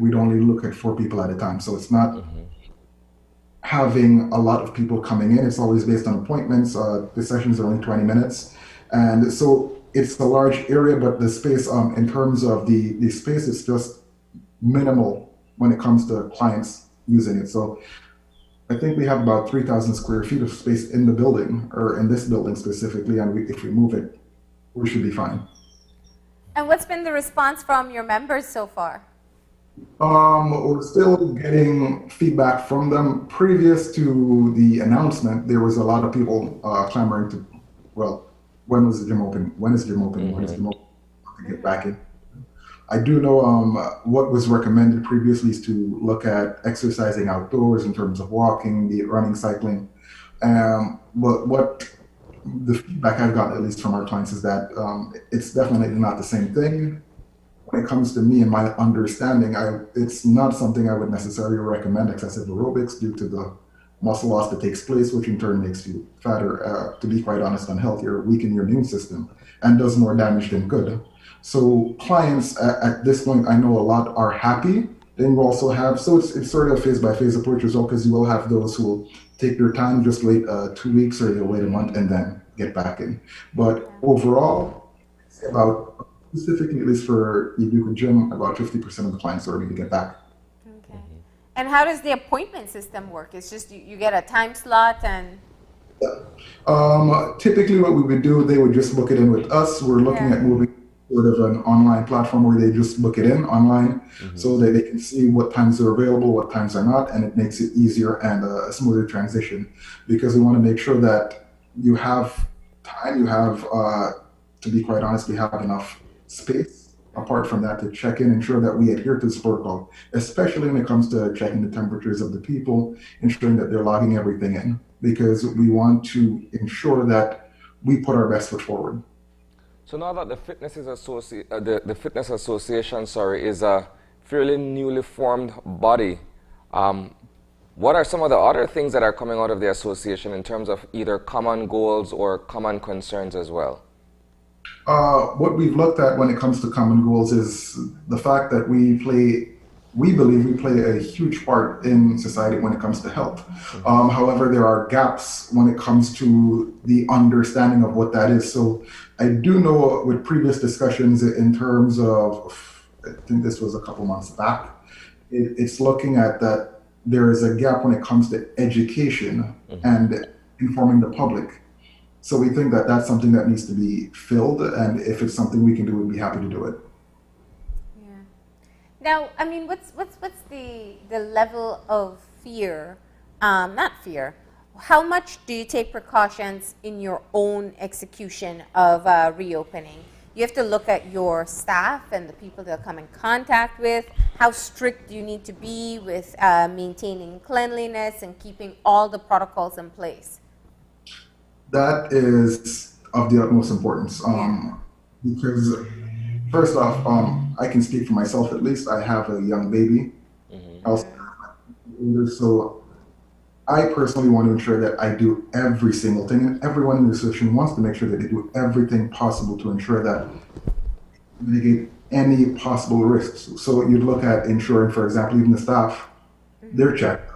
we'd only look at 4 people at a time. So it's not having a lot of people coming in. It's always based on appointments. The sessions are only 20 minutes. And so it's a large area, but the space, in terms of the space, is just minimal when it comes to clients using it. So I think we have about 3,000 square feet of space in the building, or in this building specifically, and if we move it, we should be fine. And what's been the response from your members so far? We're still getting feedback from them. Previous to the announcement, there was a lot of people clamoring to, well, when was the gym open? When is the gym open? When is the gym open? To get back in. I do know what was recommended previously is to look at exercising outdoors in terms of walking, the running, cycling. But what the feedback I've gotten, at least from our clients, is that it's definitely not the same thing. When it comes to me and my understanding, it's not something I would necessarily recommend excessive aerobics due to the muscle loss that takes place, which in turn makes you fatter, to be quite honest, unhealthier, weaken your immune system, and does more damage than good. So clients at this point, I know a lot are happy. Then you also have, so it's sort of a phase-by-phase approach as well, because you will have those who will take their time, just wait 2 weeks, or they'll wait a month and then get back in. But overall, it's about, specifically at least for Educa Gym, about 50% of the clients are ready to get back. Okay. And how does the appointment system work? It's just you get a time slot and... Typically what we would do, they would just book it in with us. We're looking at moving sort of an online platform where they just book it in online, so that they can see what times are available, what times are not, and it makes it easier and a smoother transition, because we want to make sure that you have time, you have, to be quite honest, we have enough space apart from that to check in, ensure that we adhere to this protocol, especially when it comes to checking the temperatures of the people, ensuring that they're logging everything in, because we want to ensure that we put our best foot forward. So now that the the Fitness Association, sorry, is a fairly newly formed body, what are some of the other things that are coming out of the association in terms of either common goals or common concerns as well? What we've looked at when it comes to common goals is the fact that we believe we play a huge part in society when it comes to health. However, there are gaps when it comes to the understanding of what that is. So I do know with previous discussions in terms of, I think this was a couple months back, it's looking at that there is a gap when it comes to education and informing the public. So we think that that's something that needs to be filled, and if it's something we can do, we'd be happy to do it. Yeah. Now, I mean, what's the level of fear? Not fear. How much do you take precautions in your own execution of reopening? You have to look at your staff and the people they'll come in contact with. How strict do you need to be with maintaining cleanliness and keeping all the protocols in place? That is of the utmost importance because, first off, I can speak for myself at least. I have a young baby. So I personally want to ensure that I do every single thing, and everyone in the association wants to make sure that they do everything possible to ensure that mitigate any possible risks. So you'd look at ensuring, for example, even the staff, they're checked.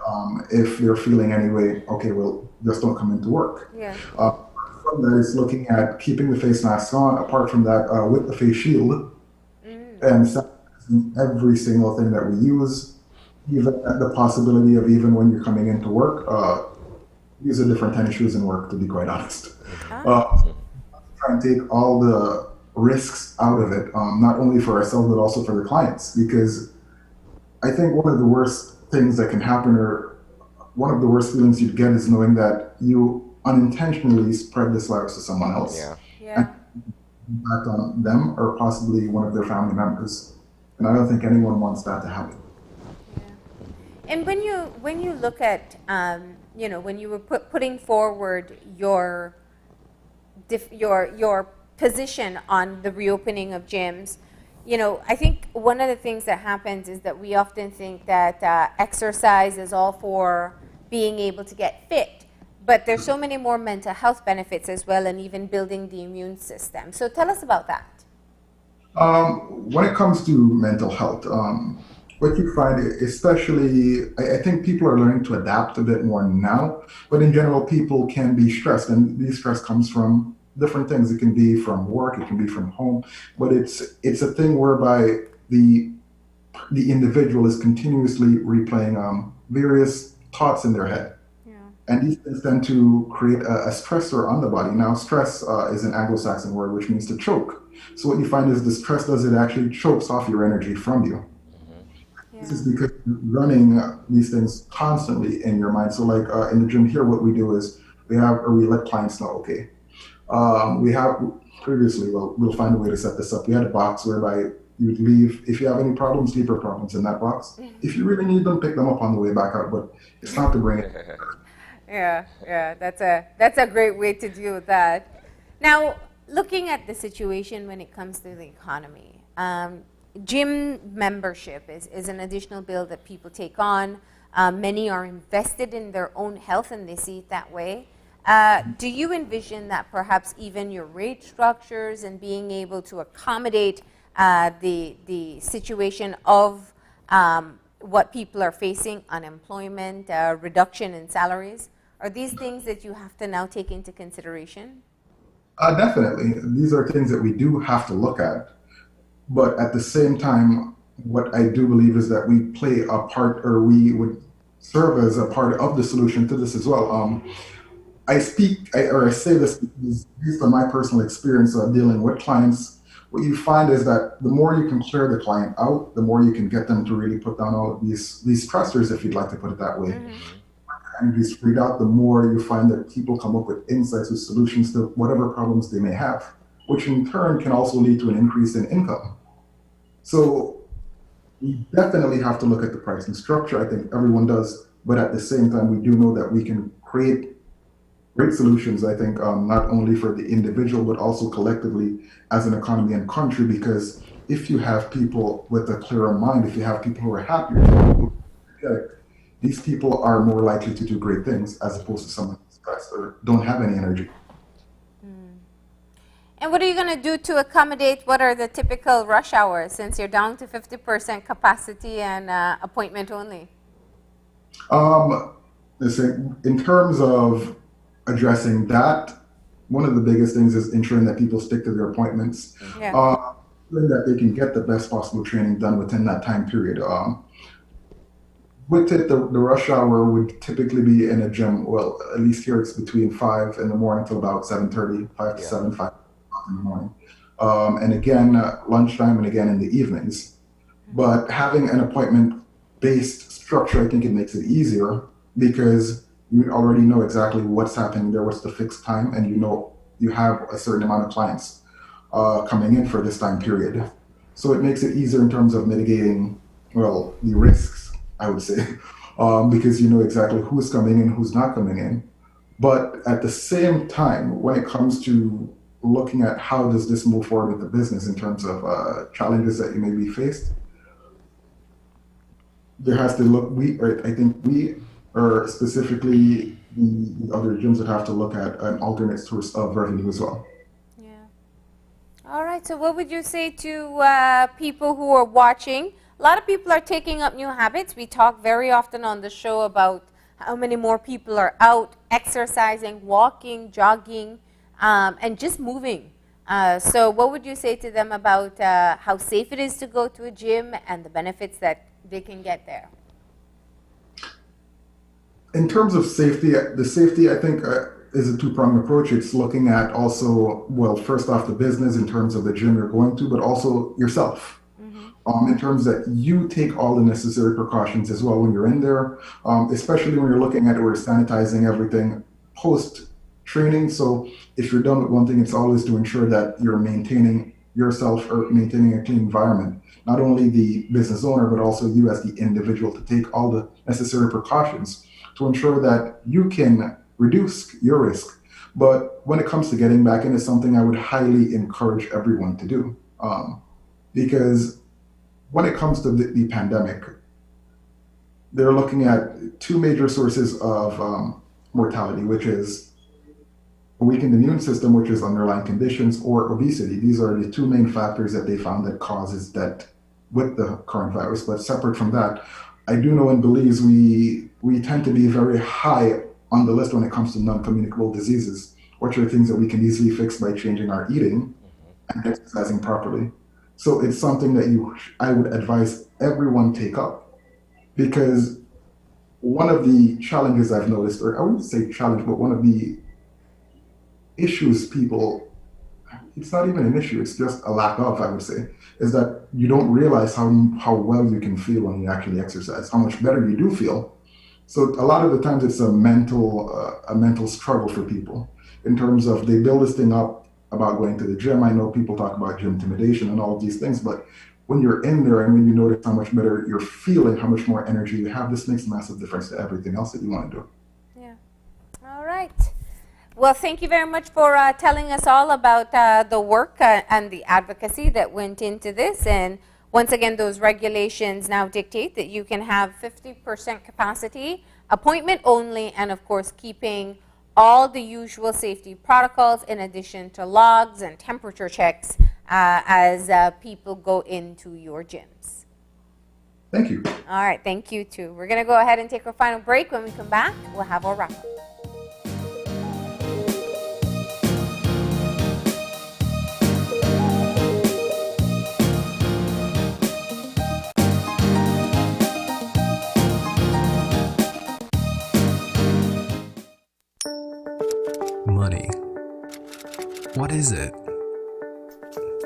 If they're feeling any way, okay, well, just don't come into work. Yeah. From that is looking at keeping the face mask on. Apart from that, with the face shield, and sanitizing every single thing that we use. Even the possibility of even when you're coming into work, use a different tennis shoes in work, to be quite honest. Try and take all the risks out of it, not only for ourselves, but also for the clients. Because I think one of the worst things that can happen, or one of the worst feelings you'd get, is knowing that you unintentionally spread this virus to someone else. And impact on them or possibly one of their family members. And I don't think anyone wants that to happen. And when you look at, when you were putting forward your position on the reopening of gyms, I think one of the things that happens is that we often think that exercise is all for being able to get fit, but there's so many more mental health benefits as well, and even building the immune system. So tell us about that. When it comes to mental health, what you find, especially, I think people are learning to adapt a bit more now, but in general, people can be stressed, and this stress comes from different things. It can be from work, it can be from home, but it's a thing whereby the individual is continuously replaying various thoughts in their head. And these things tend to create a stressor on the body. Now, stress is an Anglo-Saxon word which means to choke. So what you find is the stress it actually chokes off your energy from you. This is because you're running these things constantly in your mind. So like in the gym here, what we do is we let clients know, okay, we have previously, we'll find a way to set this up. We had a box whereby you'd leave, if you have any problems, leave your problems in that box. If you really need them, pick them up on the way back out, but it's not to bring it. Yeah, that's a great way to deal with that. Now, looking at the situation when it comes to the economy, gym membership is an additional bill that people take on. Many are invested in their own health and they see it that way. Do you envision that perhaps even your rate structures and being able to accommodate the situation of what people are facing, unemployment, reduction in salaries, are these things that you have to now take into consideration? Definitely. These are things that we do have to look at. But at the same time, what I do believe is that we play a part, or we would serve as a part of the solution to this as well. I say this because based on my personal experience of dealing with clients, what you find is that the more you can clear the client out, the more you can get them to really put down all of these stressors, if you'd like to put it that way. And these freed out, the more you find that people come up with insights, with solutions to whatever problems they may have, which in turn can also lead to an increase in income. So we definitely have to look at the pricing structure. I think everyone does, but at the same time, we do know that we can create great solutions, I think, not only for the individual, but also collectively as an economy and country, because if you have people with a clearer mind, if you have people who are happier, these people are more likely to do great things as opposed to someone who's stressed or don't have any energy. And what are you going to do to accommodate what are the typical rush hours since you're down to 50% capacity and appointment only? Listen, in terms of addressing that, one of the biggest things is ensuring that people stick to their appointments, that they can get the best possible training done within that time period. With it, the rush hour would typically be in a gym. Well, at least here it's between 5 in the morning till about 7:30, 5 to 7, 5 in the morning. And again, lunchtime and again in the evenings. But having an appointment-based structure, I think it makes it easier because you already know exactly what's happening there, what's the fixed time, and you know you have a certain amount of clients coming in for this time period. So it makes it easier in terms of mitigating, well, the risks, I would say, because you know exactly who's coming in, who's not coming in. But at the same time, when it comes to looking at how does this move forward with the business in terms of challenges that you may be faced, there has to look, I think we are specifically the other gyms that have to look at an alternate source of revenue as well. Yeah. All right, so what would you say to people who are watching? A lot of people are taking up new habits. We talk very often on the show about how many more people are out exercising, walking, jogging, and just moving. So what would you say to them about how safe it is to go to a gym and the benefits that they can get there? In terms of safety, the safety, I think, is a two-pronged approach. It's looking at also, well, first off, the business in terms of the gym you're going to, but also yourself. In terms that you take all the necessary precautions as well when you're in there, especially when you're looking at it, we're sanitizing everything post-training. So if you're done with one thing, it's always to ensure that you're maintaining yourself or maintaining a clean environment. Not only the business owner, but also you as the individual to take all the necessary precautions to ensure that you can reduce your risk. But when it comes to getting back in, it's something I would highly encourage everyone to do. Because when it comes to the pandemic, they're looking at two major sources of mortality, which is a weakened immune system, which is underlying conditions, or obesity. These are the two main factors that they found that causes death with the current virus. But separate from that, I do know in Belize, we tend to be very high on the list when it comes to non-communicable diseases, which are things that we can easily fix by changing our eating and exercising properly. So it's something that I would advise everyone take up, because one of the challenges I've noticed, or I wouldn't say challenge, but one of the issues people, it's not even an issue, it's just a lack of, I would say, is that you don't realize how well you can feel when you actually exercise, how much better you do feel. So a lot of the times it's a mental struggle for people in terms of they build this thing up about going to the gym. I know people talk about gym intimidation and all of these things, but when you're in there and when you notice how much better you're feeling, how much more energy you have, this makes a massive difference to everything else that you want to do. Yeah. All right. Well, thank you very much for telling us all about the work and the advocacy that went into this. And once again, those regulations now dictate that you can have 50% capacity, appointment only, and of course keeping all the usual safety protocols in addition to logs and temperature checks as people go into your gyms. Thank you. All right, thank you too. We're going to go ahead and take our final break. When we come back, we'll have our wrap-up. Money. What is it?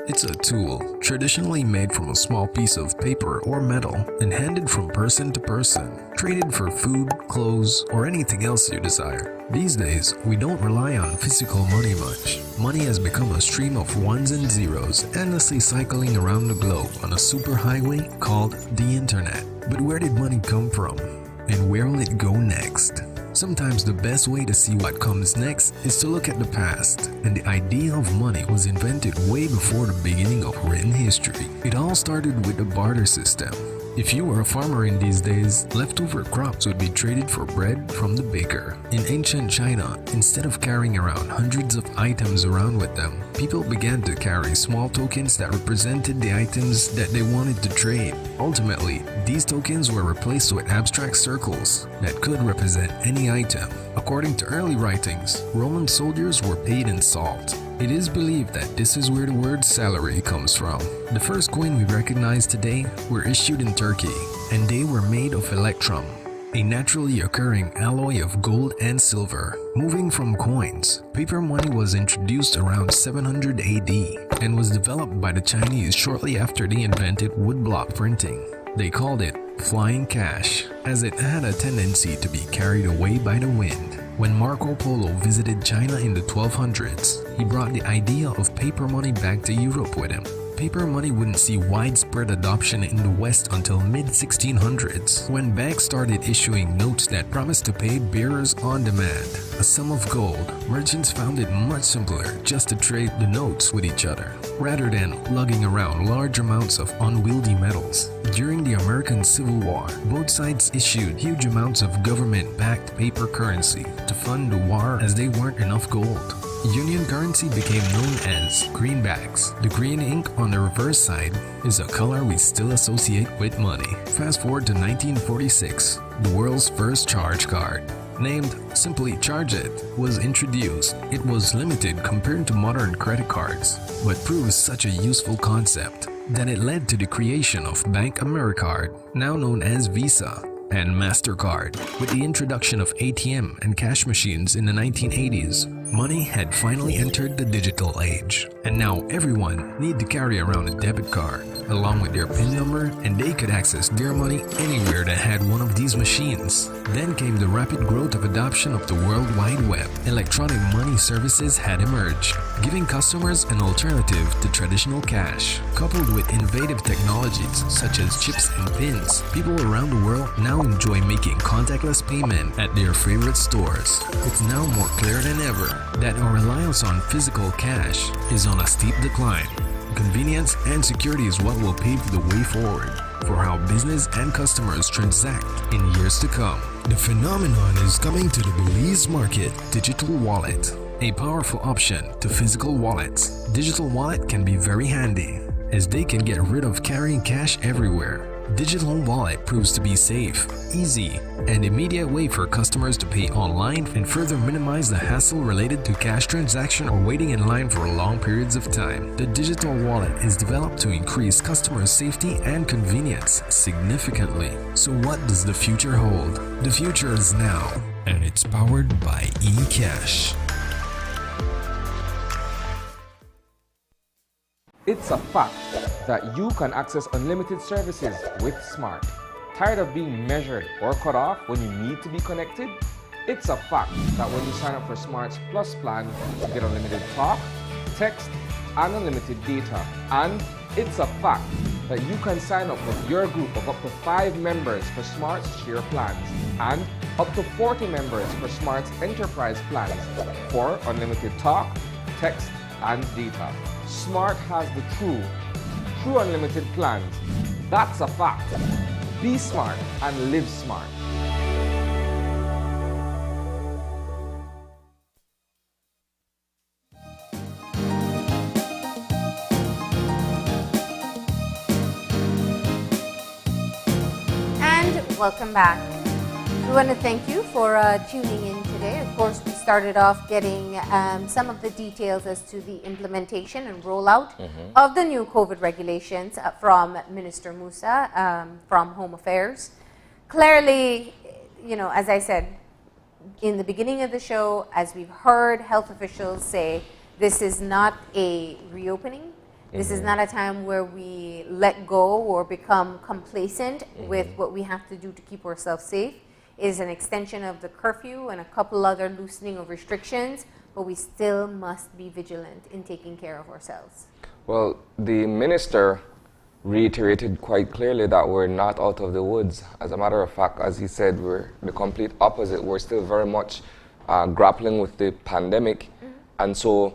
It's a tool, traditionally made from a small piece of paper or metal and handed from person to person, traded for food, clothes, or anything else you desire. These days, we don't rely on physical money much. Money has become a stream of ones and zeros, endlessly cycling around the globe on a superhighway called the internet. But where did money come from? And where will it go next? Sometimes the best way to see what comes next is to look at the past, and the idea of money was invented way before the beginning of written history. It all started with the barter system. If you were a farmer in these days, leftover crops would be traded for bread from the baker. In ancient China, instead of carrying around hundreds of items around with them, people began to carry small tokens that represented the items that they wanted to trade. Ultimately, these tokens were replaced with abstract circles that could represent any item. According to early writings, Roman soldiers were paid in salt. It is believed that this is where the word salary comes from. The first coin we recognize today were issued in Turkey, and they were made of electrum, a naturally occurring alloy of gold and silver. Moving from coins, paper money was introduced around 700 AD and was developed by the Chinese shortly after they invented woodblock printing. They called it flying cash, as it had a tendency to be carried away by the wind. When Marco Polo visited China in the 1200s, he brought the idea of paper money back to Europe with him. Paper money wouldn't see widespread adoption in the West until mid-1600s, when banks started issuing notes that promised to pay bearers on demand a sum of gold. Merchants found it much simpler just to trade the notes with each other, rather than lugging around large amounts of unwieldy metals. During the American Civil War, both sides issued huge amounts of government-backed paper currency to fund the war, as there weren't enough gold. Union currency became known as greenbacks. The green ink on the reverse side is a color we still associate with money. Fast forward to 1946, the world's first charge card, named simply Charge It, was introduced. It was limited compared to modern credit cards, but proved such a useful concept that it led to the creation of Bank AmeriCard, now known as Visa, and MasterCard. With the introduction of ATM and cash machines in the 1980s, money had finally entered the digital age, and now everyone need to carry around a debit card along with their PIN number, and they could access their money anywhere that had one of these machines. Then came the rapid growth of adoption of the World Wide Web. Electronic money services had emerged, giving customers an alternative to traditional cash. Coupled with innovative technologies such as chips and pins, people around the world now enjoy making contactless payment at their favorite stores. It's now more clear than ever that our reliance on physical cash is on a steep decline. Convenience and security is what will pave the way forward for how business and customers transact in years to come. The phenomenon is coming to the Belize market. Digital wallet, a powerful option to physical wallets. Digital wallet can be very handy, as they can get rid of carrying cash everywhere. Digital wallet proves to be safe, easy, and immediate way for customers to pay online, and further minimize the hassle related to cash transaction or waiting in line for long periods of time. The digital wallet is developed to increase customer safety and convenience significantly. So what does the future hold? The future is now, and it's powered by eCash. It's a fact that you can access unlimited services with Smart. Tired of being measured or cut off when you need to be connected? It's a fact that when you sign up for Smart's Plus plan, you get unlimited talk, text, and unlimited data. And it's a fact that you can sign up with your group of up to 5 members for Smart's Share plans and up to 40 members for Smart's Enterprise plans for unlimited talk, text, and data. Smart has the true unlimited plans. That's a fact. Be smart and live smart. And welcome back. We want to thank you for tuning in today. Of course, we started off getting some of the details as to the implementation and rollout of the new COVID regulations from Minister Musa from Home Affairs. Clearly, you know, as I said in the beginning of the show, as we've heard health officials say, this is not a reopening. This is not a time where we let go or become complacent with what we have to do to keep ourselves safe. It is an extension of the curfew and a couple other loosening of restrictions, but we still must be vigilant in taking care of ourselves. Well, the minister reiterated quite clearly that we're not out of the woods. As a matter of fact, as he said, we're the complete opposite. We're still very much grappling with the pandemic. And so,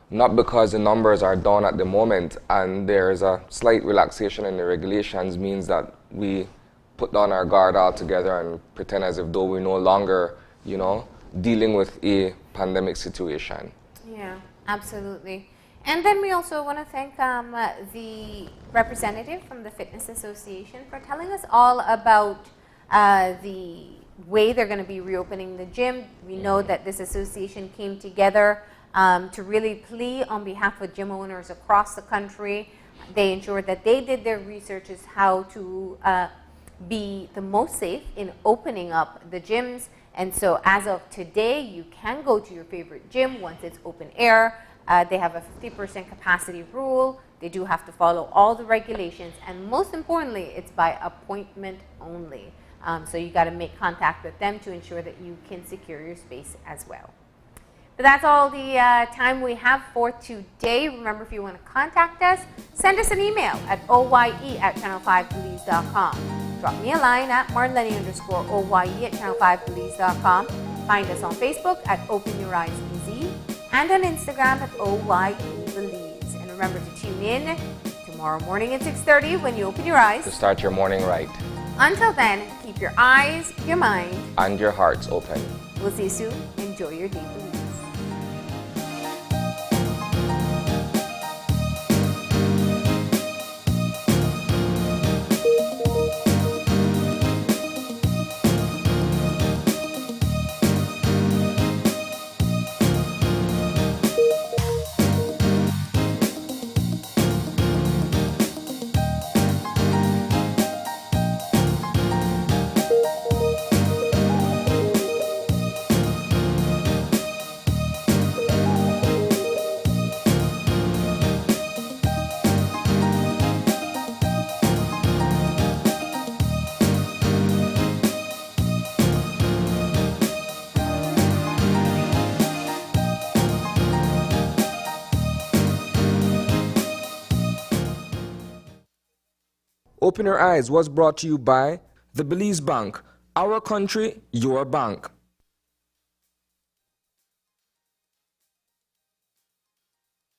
not because the numbers are down at the moment and there's a slight relaxation in the regulations means that we put down our guard altogether and pretend as if though we're no longer, you know, dealing with a pandemic situation. Yeah, absolutely. And then we also want to thank the representative from the Fitness Association for telling us all about the way they're going to be reopening the gym. We know that this association came together to really plea on behalf of gym owners across the country. They ensured that they did their research as how to be the most safe in opening up the gyms. And so as of today, you can go to your favorite gym once it's open air. They have a 50% capacity rule. They do have to follow all the regulations. And most importantly, it's by appointment only. So you got to make contact with them to ensure that you can secure your space as well. But that's all the time we have for today. Remember, if you want to contact us, send us an email at oye@channel5belize.com. Drop me a line at marlene_oye@channel5belize.com. Find us on Facebook at Open Your Eyes BZ and on Instagram at OYEBelize. And remember to tune in tomorrow morning at 6:30 when you open your eyes. To start your morning right. Until then, keep your eyes, your mind, and your hearts open. We'll see you soon. Enjoy your day, Belize. Open Your Eyes was brought to you by the Belize Bank. Our country, your bank.